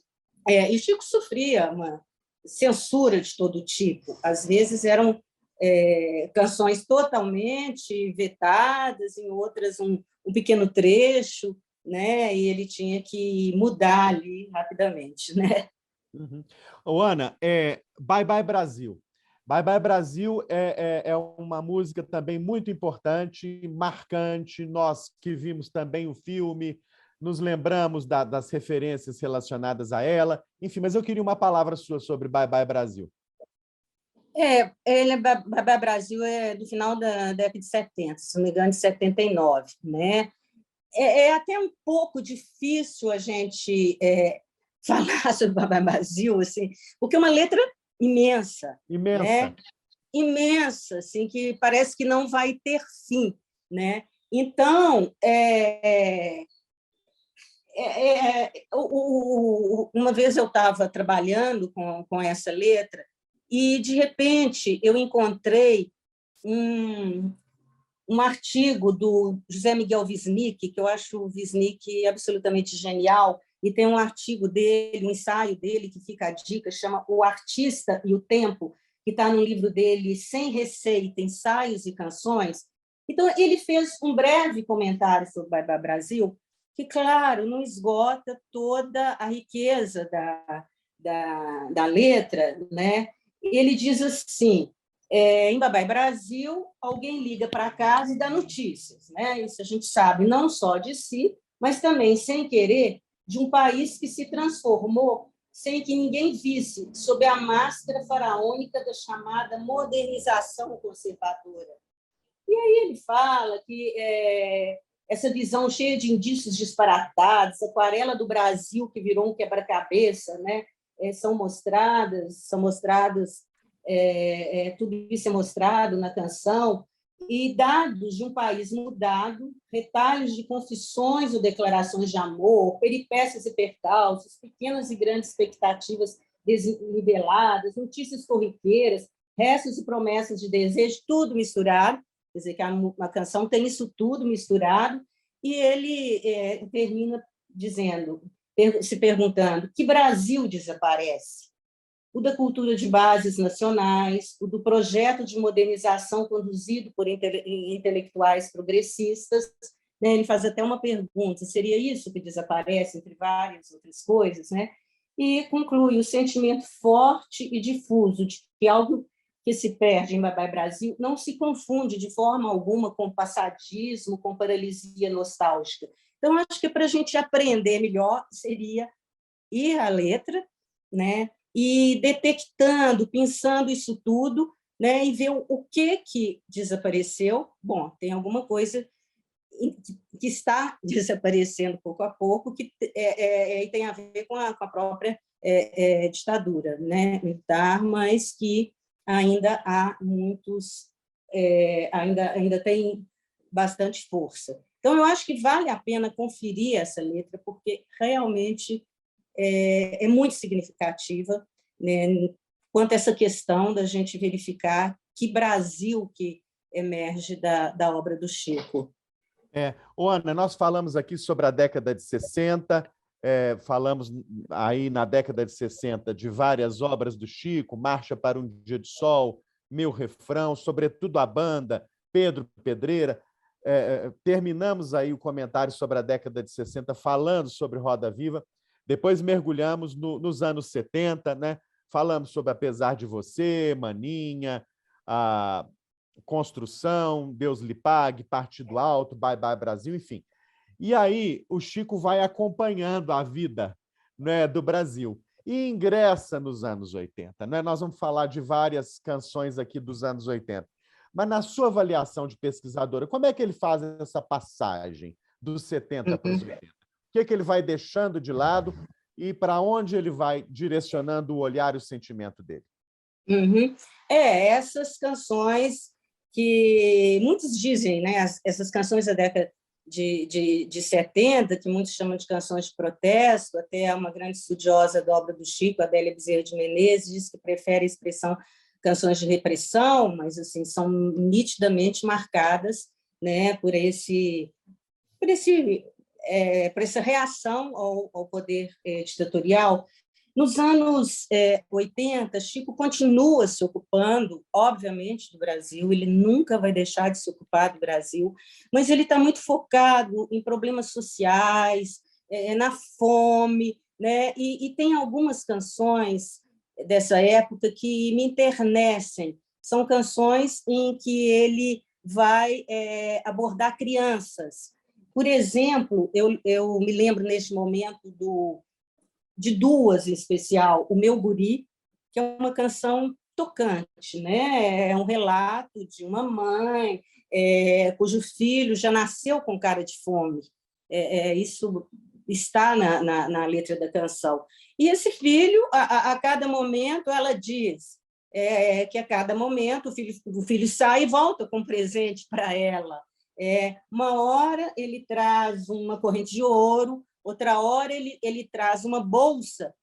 Speaker 2: e Chico sofria uma censura de todo tipo. Às vezes eram canções totalmente vetadas, em outras um pequeno trecho, né? E ele tinha que mudar ali rapidamente, né?
Speaker 1: Uhum. Ana, Bye Bye Brasil. Bye Bye Brasil é uma música também muito importante, marcante. Nós que vimos também o filme, nos lembramos das referências relacionadas a ela. Enfim, mas eu queria uma palavra sua sobre Bye Bye Brasil.
Speaker 2: Bye Bye Brasil é do final da década de 70, se não me engano, de 79, né? É até um pouco difícil a gente falar sobre Bye Bye Brasil, assim, porque é uma letra imensa,
Speaker 1: Imensa.
Speaker 2: né? Imensa, assim, que parece que não vai ter fim, né? Então, uma vez eu estava trabalhando com essa letra e, de repente, eu encontrei um artigo do José Miguel Wisnik, que eu acho o Wisnik absolutamente genial, e tem um artigo dele, um ensaio dele, que fica a dica, chama O Artista e o Tempo, que está no livro dele Sem Receita, Ensaios e Canções. Então, ele fez um breve comentário sobre Bye Bye Brasil, que, claro, não esgota toda a riqueza da letra, né? Ele diz assim: em Bye Bye Brasil, alguém liga para casa e dá notícias, né? Isso a gente sabe não só de si, mas também, sem querer, de um país que se transformou sem que ninguém visse, sob a máscara faraônica da chamada modernização conservadora. E aí ele fala que essa visão cheia de indícios disparatados, a aquarela do Brasil que virou um quebra-cabeça, né? São mostradas, tudo isso é mostrado na canção, e dados de um país mudado, retalhos de confissões ou declarações de amor, peripécias e percalços, pequenas e grandes expectativas desniveladas, notícias corriqueiras, restos e promessas de desejo, tudo misturado. Quer dizer, que a canção tem isso tudo misturado, e ele termina se perguntando: que Brasil desaparece? O da cultura de bases nacionais, o do projeto de modernização conduzido por intelectuais progressistas. Né? Ele faz até uma pergunta: seria isso que desaparece, entre várias outras coisas? Né? E conclui: o sentimento forte e difuso de que algo que se perde em Bye Bye Brasil não se confunde de forma alguma com passadismo, com paralisia nostálgica. Então, acho que para a gente aprender melhor seria ir à letra, né? E detectando, pensando isso tudo, né? E ver o que desapareceu. Bom, tem alguma coisa que está desaparecendo pouco a pouco, que tem a ver com a própria ditadura, né, militar, mas que ainda há muitos, ainda tem bastante força. Então, eu acho que vale a pena conferir essa letra, porque realmente é muito significativa, né, quanto a essa questão da gente verificar que Brasil que emerge da obra do Chico.
Speaker 1: Ana, nós falamos aqui sobre a década de 60, falamos aí na década de 60 de várias obras do Chico, Marcha para um Dia de Sol, Meu Refrão, sobretudo a banda, Pedro Pedreira. Terminamos aí o comentário sobre a década de 60 falando sobre Roda Viva, depois mergulhamos nos anos 70, né? Falamos sobre Apesar de Você, Maninha, a Construção, Deus lhe pague, Partido Alto, Bye Bye Brasil, enfim. E aí o Chico vai acompanhando a vida, né, do Brasil e ingressa nos anos 80. Né? Nós vamos falar de várias canções aqui dos anos 80. Mas na sua avaliação de pesquisadora, como é que ele faz essa passagem dos 70 para os 80? O que ele vai deixando de lado e para onde ele vai direcionando o olhar e o sentimento dele?
Speaker 2: Essas canções que muitos dizem, né, essas canções da década de 70, que muitos chamam de canções de protesto, até uma grande estudiosa da obra do Chico, Adélia Bezerra de Menezes, diz que prefere a expressão canções de repressão, mas assim são nitidamente marcadas, né, por essa reação ao poder ditatorial. Nos anos 80, Chico continua se ocupando, obviamente, do Brasil, ele nunca vai deixar de se ocupar do Brasil, mas ele está muito focado em problemas sociais, na fome, né? E tem algumas canções dessa época que me enternecem. São canções em que ele vai abordar crianças. Por exemplo, eu me lembro neste momento de duas em especial, O Meu Guri, que é uma canção tocante, né? É um relato de uma mãe cujo filho já nasceu com cara de fome. Isso está na letra da canção. E esse filho, a cada momento, ela diz que a cada momento o filho sai e volta com um presente para ela. Uma hora ele traz uma corrente de ouro, outra hora ele traz uma bolsa,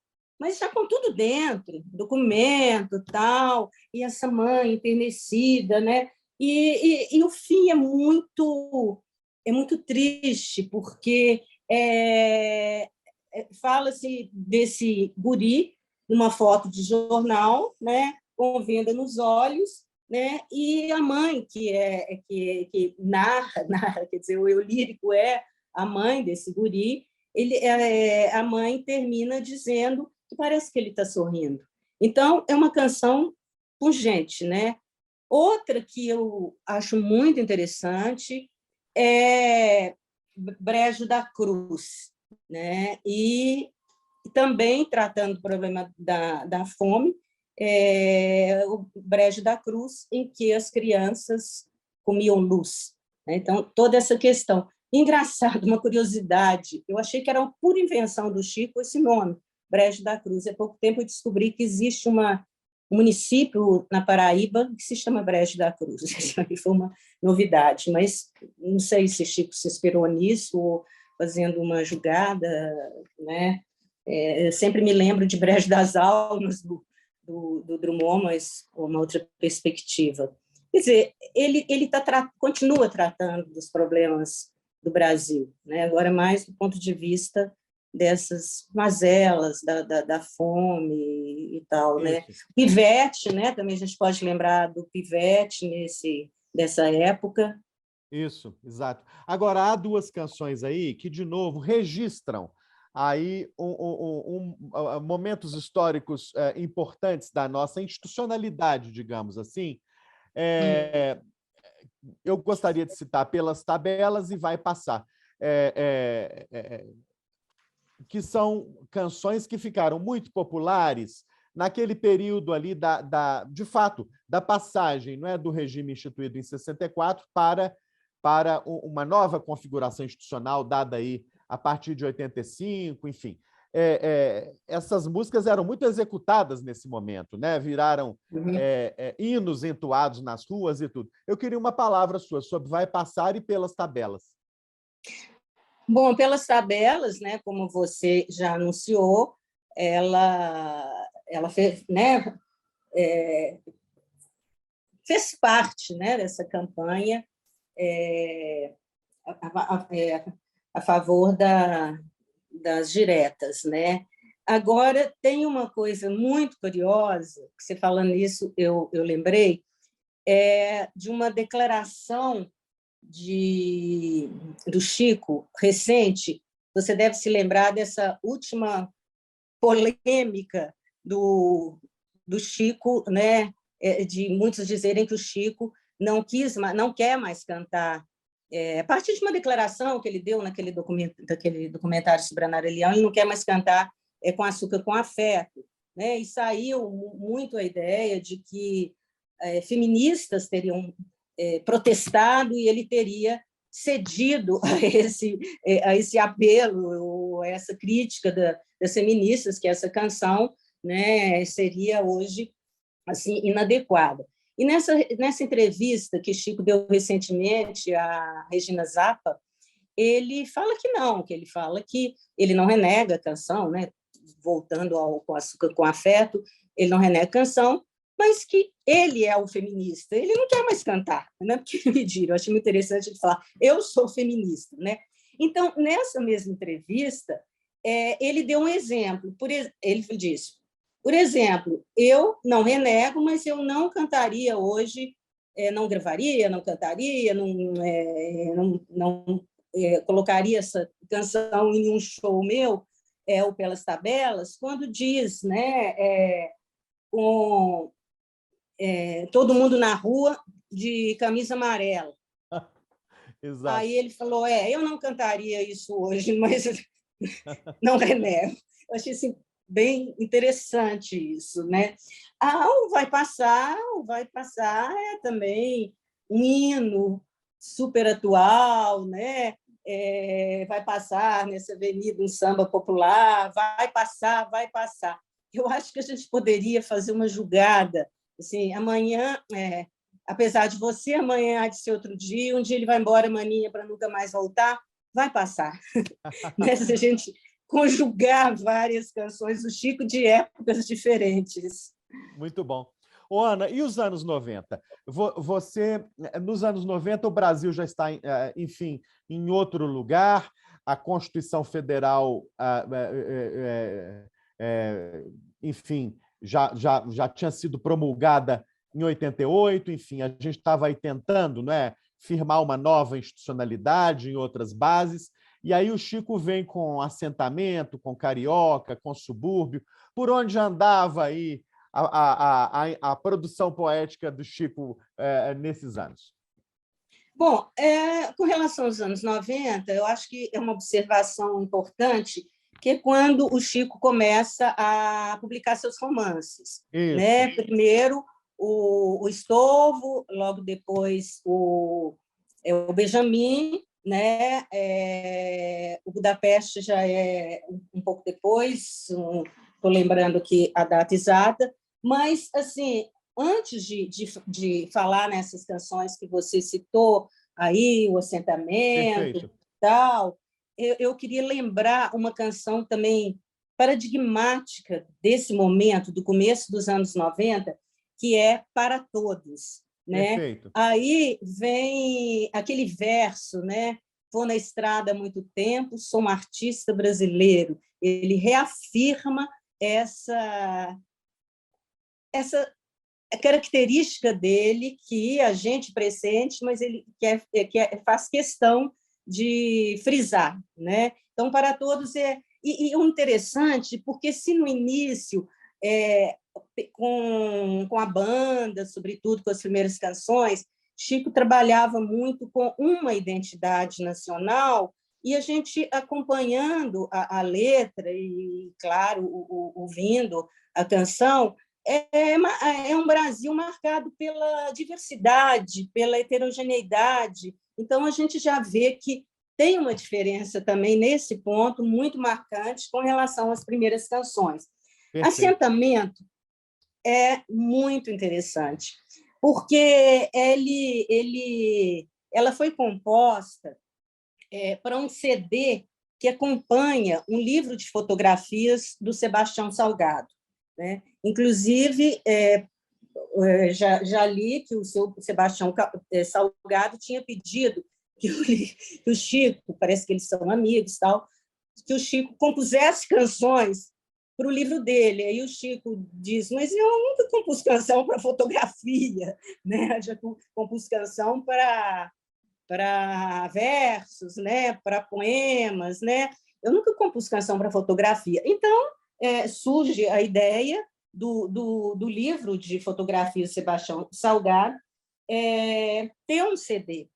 Speaker 2: mas está com tudo dentro, documento, tal, e essa mãe enternecida, né? E o fim é muito triste, porque fala-se desse guri numa foto de jornal, né, com venda nos olhos, né? E a mãe que narra, quer dizer, o eu lírico é a mãe desse guri. A mãe termina dizendo que parece que ele está sorrindo. Então, é uma canção pungente, né? Outra que eu acho muito interessante é Brejo da Cruz, né? E também tratando do problema da fome, o Brejo da Cruz, em que as crianças comiam luz. Né? Então, toda essa questão. Engraçado, uma curiosidade, eu achei que era uma pura invenção do Chico esse nome, Brejo da Cruz. Há pouco tempo eu descobri que existe um município na Paraíba que se chama Brejo da Cruz. Isso aí foi uma novidade, mas não sei se Chico se inspirou nisso ou fazendo uma jogada, né? Eu sempre me lembro de Brejo das Almas, do Drummond, mas com uma outra perspectiva. Quer dizer, ele continua tratando dos problemas do Brasil, né? Agora mais do ponto de vista dessas mazelas, da fome e tal. Né? Pivete, né? Também a gente pode lembrar do Pivete dessa época.
Speaker 1: Isso, exato. Agora, há duas canções aí que, de novo, registram aí momentos históricos importantes da nossa institucionalidade, digamos assim. Eu gostaria de citar pelas tabelas e vai passar. Que são canções que ficaram muito populares naquele período ali de fato, da passagem, não é, do regime instituído em 64 para uma nova configuração institucional dada aí a partir de 85, enfim. essas músicas eram muito executadas nesse momento, né? Viraram hinos entoados nas ruas e tudo. Eu queria uma palavra sua sobre Vai Passar e Pelas Tabelas.
Speaker 2: Bom, Pelas Tabelas, né, como você já anunciou, ela fez, né, fez parte, né, dessa campanha a favor das diretas, né? Agora, tem uma coisa muito curiosa, que você falando isso, eu lembrei, de uma declaração do Chico, recente. Você deve se lembrar dessa última polêmica do Chico, né? De muitos dizerem que o Chico não quer mais cantar. A partir de uma declaração que ele deu daquele documentário sobre a Nara Leão, ele não quer mais cantar Com Açúcar com Afeto, né? E saiu muito a ideia de que feministas teriam protestado e ele teria cedido a esse apelo, ou a essa crítica das feministas, que essa canção, né, seria hoje assim inadequada. E nessa entrevista que Chico deu recentemente à Regina Zappa, ele fala que não, que ele fala que ele não renega a canção, né? Voltando ao Com Açúcar com Afeto, ele não renega a canção, mas que ele é o feminista, ele não quer mais cantar, né? Porque me diram, eu achei muito interessante ele falar, eu sou feminista, né? Então, nessa mesma entrevista, ele deu um exemplo, ele disse, por exemplo, eu não renego, mas eu não cantaria hoje, não gravaria, não cantaria, não colocaria essa canção em um show meu, ou Pelas Tabelas, quando diz, né, com todo mundo na rua de camisa amarela.
Speaker 1: Exato.
Speaker 2: Aí ele falou, eu não cantaria isso hoje, mas não renego. Eu achei assim, bem interessante isso, né? O Vai Passar é também um hino super atual, né? Vai passar nessa avenida um samba popular, vai passar, vai passar. Eu acho que a gente poderia fazer uma julgada, assim, amanhã, apesar de você, amanhã há de ser outro dia, um dia ele vai embora, maninha, para nunca mais voltar, vai passar. Né? Se a gente conjugar várias canções do Chico de épocas diferentes.
Speaker 1: Muito bom. Ô, Ana, e os anos 90? Você, nos anos 90, o Brasil já está, enfim, em outro lugar, a Constituição Federal, enfim, já tinha sido promulgada em 88, enfim, a gente estava aí tentando, né, firmar uma nova institucionalidade em outras bases, e aí o Chico vem com assentamento, com carioca, com subúrbio, por onde andava aí a produção poética do Chico nesses anos?
Speaker 2: Bom, com relação aos anos 90, eu acho que é uma observação importante, que é quando o Chico começa a publicar seus romances. Né? Primeiro, o Estorvo, logo depois o Benjamin, né? O Budapeste já é um pouco depois, estou lembrando aqui a data exata, mas, assim, antes de falar nessas canções que você citou, aí, o Assentamento,
Speaker 1: perfeito,
Speaker 2: tal, eu queria lembrar uma canção também paradigmática desse momento, do começo dos anos 90, que é Para Todos. Né?
Speaker 1: perfeito.
Speaker 2: Aí vem aquele verso, né? Vou na estrada há muito tempo, sou um artista brasileiro. Ele reafirma essa característica dele que a gente pressente, mas ele faz questão de frisar, né? Então, Para Todos e o interessante, porque se no início com a banda, sobretudo com as primeiras canções, Chico trabalhava muito com uma identidade nacional e a gente acompanhando a letra e, claro, ouvindo a canção, é um Brasil marcado pela diversidade, pela heterogeneidade. Então, a gente já vê que tem uma diferença também nesse ponto muito marcante com relação às primeiras canções.
Speaker 1: Perfeito.
Speaker 2: Assentamento é muito interessante, porque ela foi composta para um CD que acompanha um livro de fotografias do Sebastião Salgado, né? Inclusive, já li que o seu Sebastião Salgado tinha pedido que o Chico, parece que eles são amigos, tal, que o Chico compusesse canções para o livro dele. Aí o Chico diz, mas eu nunca compus canção para fotografia, né? Já compus canção para versos, né? Para poemas, né? Eu nunca compus canção para fotografia. Então, surge a ideia do livro de fotografia do Sebastião Salgado ter um CD.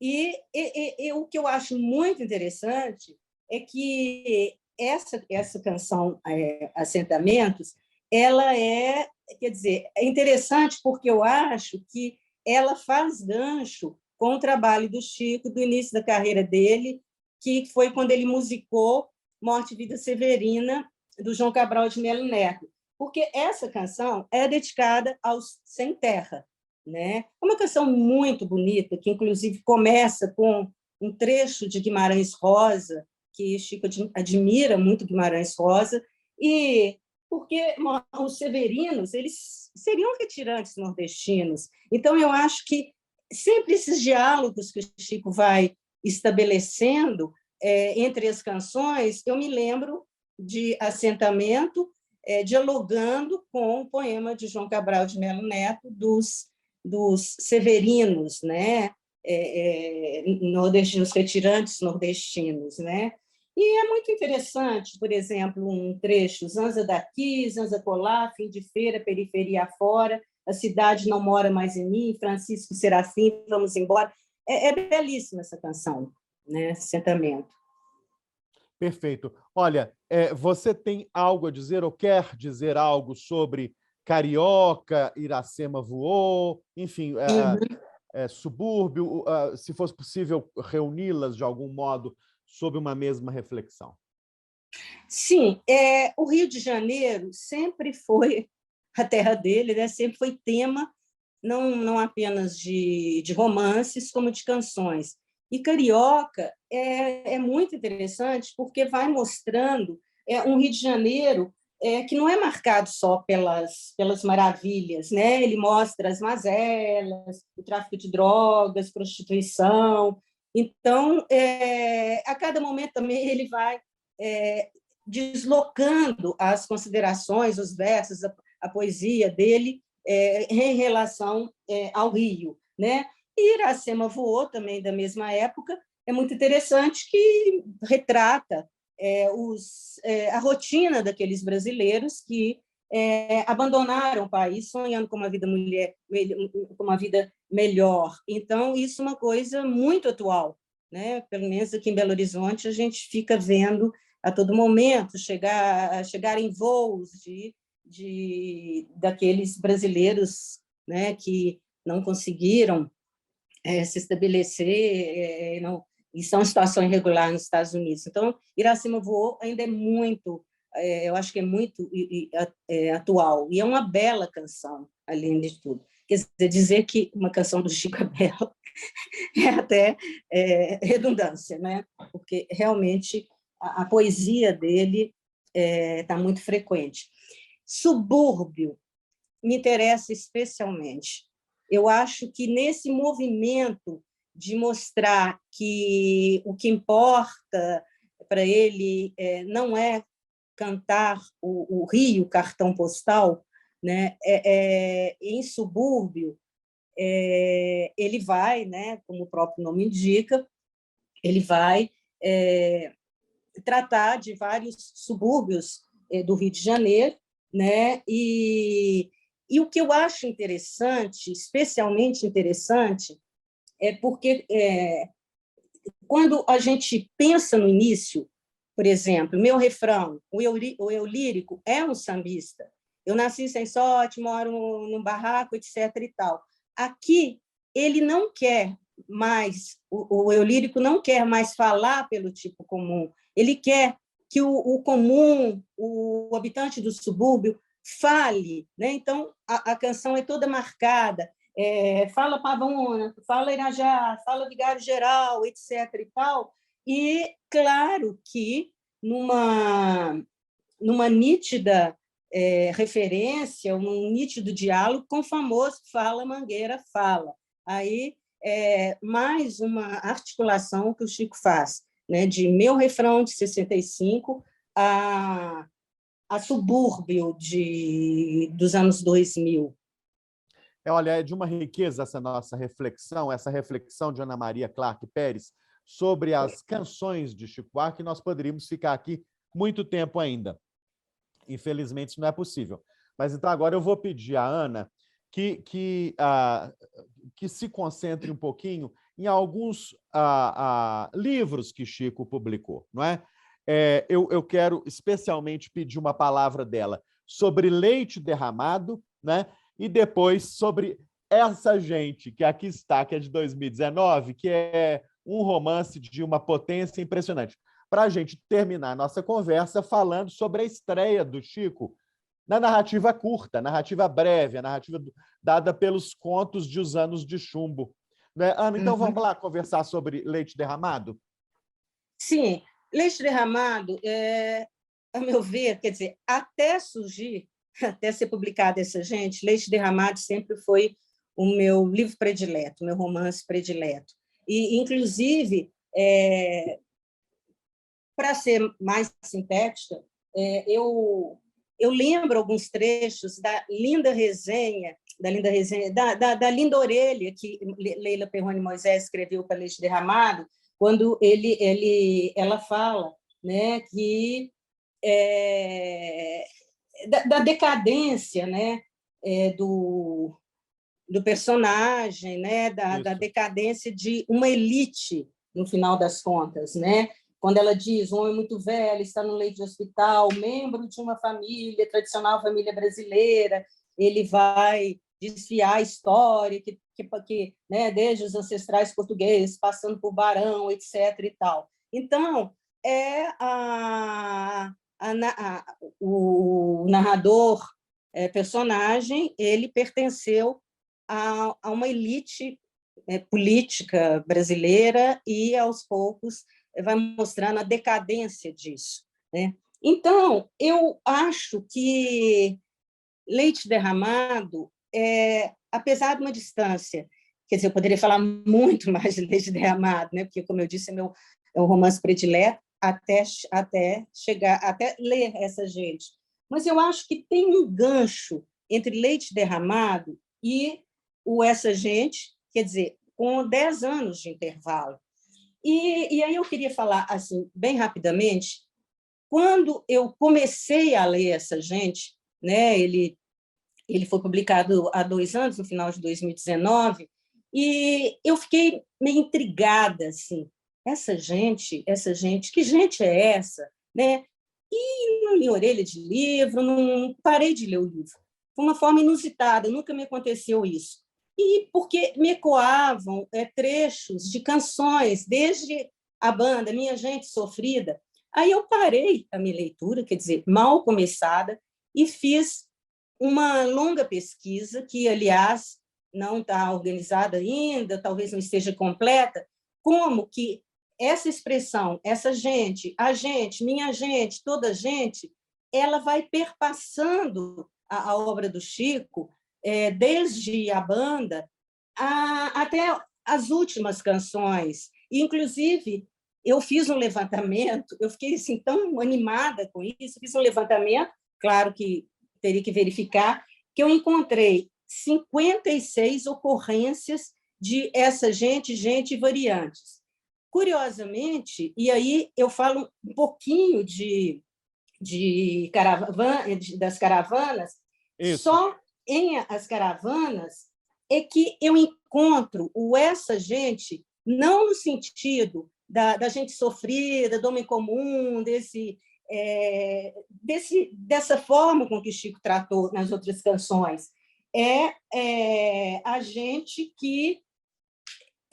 Speaker 2: E o que eu acho muito interessante é que essa canção, Assentamentos, ela quer dizer, é interessante porque eu acho que ela faz gancho com o trabalho do Chico, do início da carreira dele, que foi quando ele musicou Morte e Vida Severina, do João Cabral de Melo Neto, porque essa canção é dedicada aos sem terra, né? É uma canção muito bonita, que inclusive começa com um trecho de Guimarães Rosa, que Chico admira muito Guimarães Rosa, e porque os severinos eles seriam retirantes nordestinos. Então, eu acho que sempre esses diálogos que o Chico vai estabelecendo entre as canções, eu me lembro de Assentamento, dialogando com o poema de João Cabral de Melo Neto, dos severinos, né? Nordestinos, retirantes nordestinos, né? E é muito interessante, por exemplo, um trecho, Zanza daqui, Zanza colar, fim de feira, periferia afora, a cidade não mora mais em mim, Francisco Serafim, vamos embora. É belíssima essa canção, né? Assentamento.
Speaker 1: Perfeito. Olha, você tem algo a dizer ou quer dizer algo sobre Carioca, Iracema Voou, enfim, Subúrbio, se fosse possível reuni-las de algum modo sob uma mesma reflexão?
Speaker 2: Sim, o Rio de Janeiro sempre foi a terra dele, né? Sempre foi tema, não apenas de romances, como de canções. E Carioca é muito interessante porque vai mostrando um Rio de Janeiro que não é marcado só pelas maravilhas, né? Ele mostra as mazelas, o tráfico de drogas, prostituição. Então, a cada momento também ele vai deslocando as considerações, os versos, a poesia dele em relação ao Rio, né? E Iracema Voou, também da mesma época, é muito interessante, que retrata a rotina daqueles brasileiros que abandonaram o país sonhando com com uma vida melhor. Então, isso é uma coisa muito atual, né? Pelo menos aqui em Belo Horizonte, a gente fica vendo a todo momento chegarem voos daqueles brasileiros, né, que não conseguiram se estabelecer, e estão em situação irregular nos Estados Unidos. Então, Iracema Voou ainda é muito, eu acho que é muito atual, e é uma bela canção, além de tudo. Quer dizer que uma canção do Chico é bela é até redundância, né? Porque realmente a poesia dele está muito frequente. Subúrbio me interessa especialmente. Eu acho que nesse movimento de mostrar que o que importa para ele não é cantar o Rio, cartão postal, né? Em Subúrbio, ele vai, né, como o próprio nome indica, ele vai tratar de vários subúrbios do Rio de Janeiro, né? E o que eu acho interessante, especialmente interessante, é porque quando a gente pensa no início, por exemplo, meu refrão, o eu lírico é um sambista. Eu nasci sem sorte, moro num barraco, etc. e tal. Aqui, ele não quer mais, o eu lírico não quer mais falar pelo tipo comum, ele quer que o comum, o habitante do subúrbio, fale, né? Então, a canção é toda marcada, fala Pavona, fala Irajá, fala Vigário Geral, etc. e tal, e claro que numa nítida referência, num nítido diálogo com o famoso Fala Mangueira Fala. Aí mais uma articulação que o Chico faz, né, de Meu Refrão, de 65, a Subúrbio, dos anos 2000.
Speaker 1: Olha, é de uma riqueza essa nossa reflexão, essa reflexão de Ana Maria Clark Pérez sobre as canções de Chico Buarque, que nós poderíamos ficar aqui muito tempo ainda. Infelizmente, isso não é possível. Mas, então, agora eu vou pedir à Ana que se concentre um pouquinho em alguns livros que Chico publicou, não é? Eu quero especialmente pedir uma palavra dela sobre Leite Derramado, né? E depois sobre Essa Gente, que aqui está, que é de 2019, que é um romance de uma potência impressionante. Para a gente terminar a nossa conversa falando sobre a estreia do Chico na narrativa curta, narrativa breve, a narrativa dada pelos contos de Os Anos de Chumbo. Né, Ana, então vamos lá conversar sobre Leite Derramado?
Speaker 2: Sim, Leite Derramado, a meu ver, quer dizer, até surgir, até ser publicada Essa Gente, Leite Derramado sempre foi o meu livro predileto, o meu romance predileto. E, inclusive, para ser mais sintética, eu lembro alguns trechos da linda resenha, da linda orelha que Leila Perrone Moisés escreveu para Leite Derramado, quando ela fala, né, que da decadência, né, do personagem, né, da decadência de uma elite, no final das contas, né? Quando ela diz um homem muito velho está no leito de hospital, membro de uma família, tradicional família brasileira, ele vai desfiar a história que né, desde os ancestrais portugueses, passando por Barão, etc. e tal. Então, o narrador, personagem, ele pertenceu a uma elite política brasileira e, aos poucos, vai mostrando a decadência disso, né? Então, eu acho que Leite Derramado, apesar de uma distância, quer dizer, eu poderia falar muito mais de Leite Derramado, né? Porque, como eu disse, é um romance predileto até chegar, até ler Essa Gente. Mas eu acho que tem um gancho entre Leite Derramado e o Essa Gente, quer dizer, com 10 anos de intervalo. E aí eu queria falar, assim, bem rapidamente, quando eu comecei a ler Essa Gente, né, ele foi publicado há 2 anos, no final de 2019, e eu fiquei meio intrigada, assim, essa gente, que gente é essa? Né? E não li orelha de livro, não parei de ler o livro. Foi uma forma inusitada, nunca me aconteceu isso. E porque me ecoavam trechos de canções, desde a banda Minha Gente Sofrida. Aí eu parei a minha leitura, quer dizer, mal começada, e fiz uma longa pesquisa, que, aliás, não está organizada ainda, talvez não esteja completa, como que essa expressão, essa gente, a gente, minha gente, toda gente, ela vai perpassando a obra do Chico, desde a banda até as últimas canções. E, inclusive, eu fiz um levantamento, eu fiquei assim, tão animada com isso, fiz um levantamento, claro que teria que verificar, que eu encontrei 56 ocorrências de essa gente e variantes. Curiosamente, e aí eu falo um pouquinho das caravanas,
Speaker 1: Isso.
Speaker 2: só em As Caravanas é que eu encontro essa gente, não no sentido da gente sofrida, do homem comum, dessa forma com que Chico tratou nas outras canções. A gente que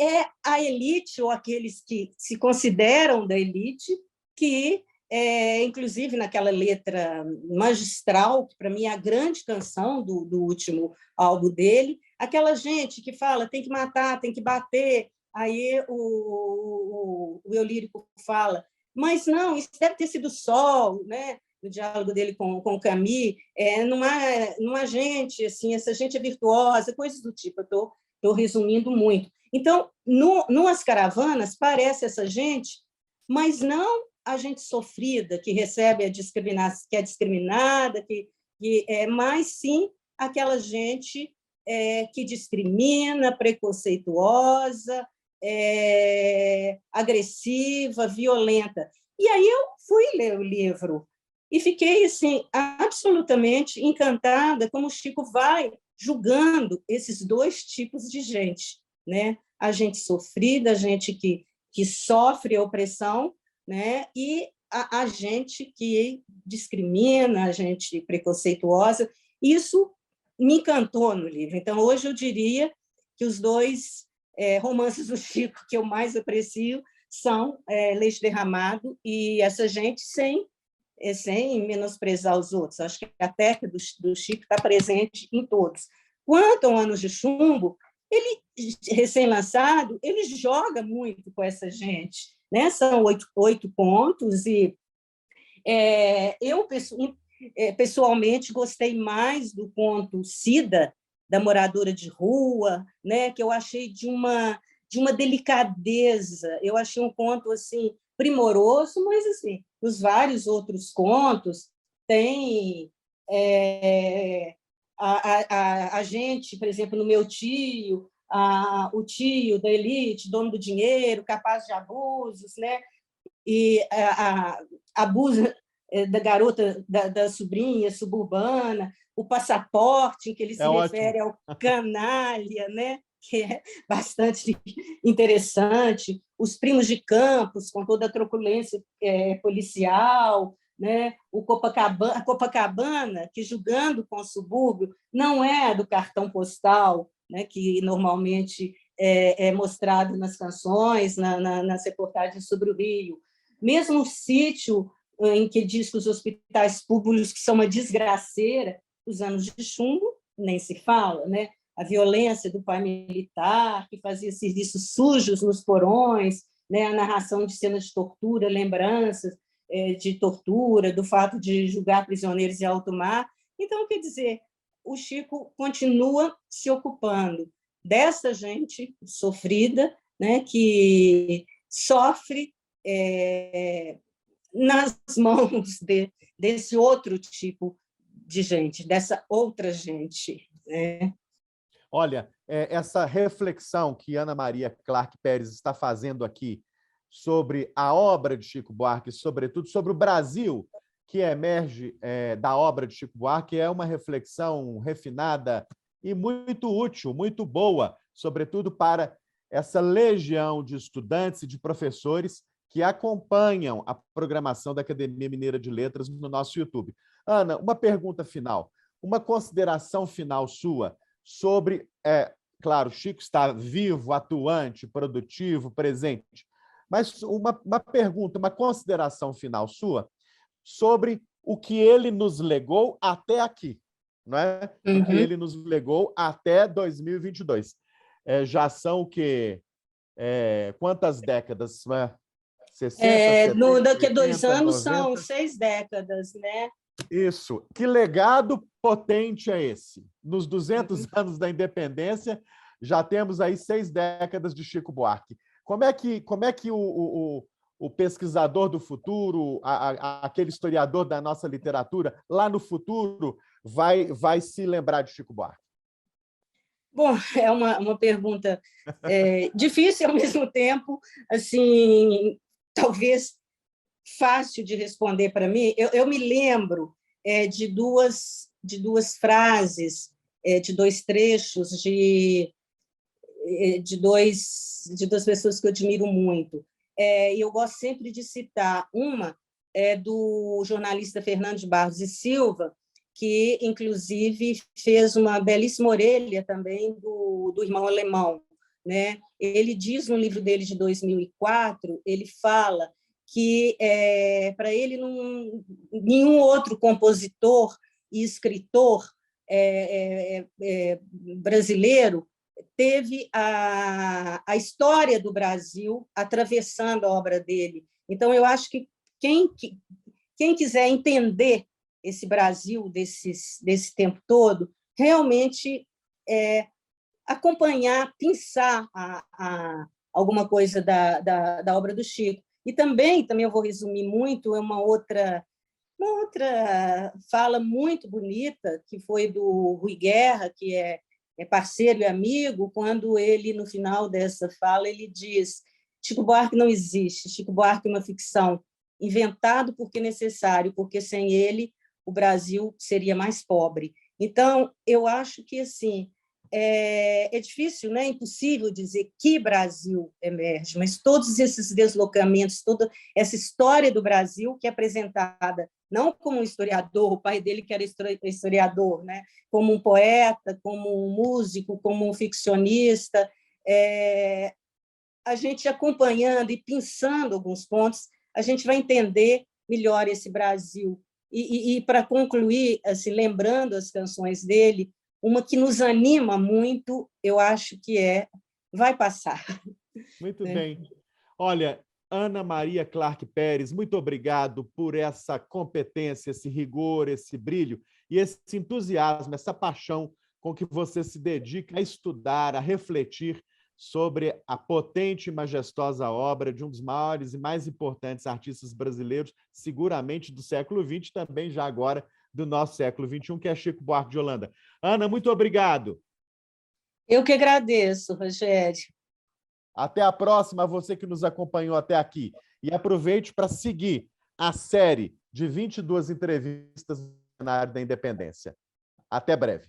Speaker 2: é a elite, ou aqueles que se consideram da elite, que, inclusive, naquela letra magistral, que para mim é a grande canção do último álbum dele, aquela gente que fala tem que matar, tem que bater, aí o eu lírico fala, mas não, isso deve ter sido sol, né? No diálogo dele com o Camus, não há gente, assim, essa gente é virtuosa, coisas do tipo, eu estou resumindo muito. Então, numas caravanas, parece essa gente, mas não a gente sofrida, que recebe a discriminação, que é discriminada, mas sim aquela gente que discrimina, preconceituosa, agressiva, violenta. E aí eu fui ler o livro e fiquei assim, absolutamente encantada como o Chico vai julgando esses dois tipos de gente, né? A gente sofrida, a gente que sofre a opressão, né? E a gente que discrimina, a gente preconceituosa. Isso me encantou no livro. Então, hoje eu diria que os dois romances do Chico que eu mais aprecio são Leite Derramado e Essa Gente, sem menosprezar os outros. Acho que a técnica do Chico está presente em todos. Quanto ao Anos de Chumbo, ele, recém-lançado, ele joga muito com essa gente. Né? São 8 contos, e eu, pessoalmente, gostei mais do conto Cida, da moradora de rua, né? Que eu achei de uma delicadeza. Eu achei um conto assim, primoroso, mas assim, os vários outros contos tem a gente, por exemplo, no Meu Tio, o tio da elite, dono do dinheiro, capaz de abusos, né? E abuso da garota, da sobrinha suburbana, o passaporte, em que ele se refere ao canalha, né? Que é bastante interessante, os primos de Campos, com toda a truculência policial, né? A Copacabana, que, julgando com o subúrbio, não é do cartão postal, né? Que normalmente é mostrado nas canções, nas reportagens sobre o Rio. Mesmo o Sítio, em que diz que os hospitais públicos que são uma desgraceira, os Anos de Chumbo, nem se fala, né? A violência do pai militar, que fazia serviços sujos nos porões, né? A narração de cenas de tortura, lembranças de tortura, do fato de julgar prisioneiros em alto mar. Então, quer dizer, o Chico continua se ocupando dessa gente sofrida, né? Que sofre nas mãos desse outro tipo de gente, dessa outra gente, né?
Speaker 1: Olha, essa reflexão que Ana Maria Clark Pérez está fazendo aqui sobre a obra de Chico Buarque, sobretudo sobre o Brasil que emerge da obra de Chico Buarque, é uma reflexão refinada e muito útil, muito boa, sobretudo para essa legião de estudantes e de professores que acompanham a programação da Academia Mineira de Letras no nosso YouTube. Ana, uma pergunta final, uma consideração final sua sobre, claro, Chico está vivo, atuante, produtivo, presente, mas uma pergunta, uma consideração final sua sobre o que ele nos legou até aqui, não é? O que ele nos legou até 2022. Já são o quê? Quantas décadas? 60, 70,
Speaker 2: daqui a
Speaker 1: 80,
Speaker 2: 2 anos
Speaker 1: 90?
Speaker 2: são 6 décadas, né?
Speaker 1: Isso. Que legado potente é esse? Nos 200 anos da independência, já temos aí 6 décadas de Chico Buarque. Como é que o pesquisador do futuro, aquele historiador da nossa literatura, lá no futuro, vai se lembrar de Chico Buarque?
Speaker 2: Bom, é uma pergunta difícil ao mesmo tempo, assim, talvez fácil de responder para mim. Eu me lembro de duas frases, de 2 trechos de duas pessoas que eu admiro muito. E eu gosto sempre de citar uma do jornalista Fernando de Barros e Silva, que, inclusive, fez uma belíssima orelha também do Irmão Alemão, né? Ele diz no livro dele de 2004, ele fala que, para ele, nenhum outro compositor e escritor brasileiro teve a história do Brasil atravessando a obra dele. Então, eu acho que quem quiser entender esse Brasil desse tempo todo, realmente acompanhar, pensar alguma coisa da obra do Chico. E também eu vou resumir muito, é uma outra fala muito bonita, que foi do Rui Guerra, que é parceiro e amigo, quando ele, no final dessa fala, ele diz: Chico Buarque não existe, Chico Buarque é uma ficção, inventado porque necessário, porque sem ele o Brasil seria mais pobre. Então, eu acho que assim é difícil, né? É impossível dizer que Brasil emerge, mas todos esses deslocamentos, toda essa história do Brasil que é apresentada não como um historiador, o pai dele que era historiador, né? Como um poeta, como um músico, como um ficcionista, a gente acompanhando e pensando alguns pontos, a gente vai entender melhor esse Brasil. E para concluir, assim, lembrando as canções dele, uma que nos anima muito, eu acho que Vai Passar.
Speaker 1: Muito bem. Olha, Ana Maria Clark Pérez, muito obrigado por essa competência, esse rigor, esse brilho e esse entusiasmo, essa paixão com que você se dedica a estudar, a refletir sobre a potente e majestosa obra de um dos maiores e mais importantes artistas brasileiros, seguramente do século XX, também já agora do nosso século XXI, que é Chico Buarque de Holanda. Ana, muito obrigado.
Speaker 2: Eu que agradeço, Rogério.
Speaker 1: Até a próxima, você que nos acompanhou até aqui. E aproveite para seguir a série de 22 entrevistas no cenário da independência. Até breve.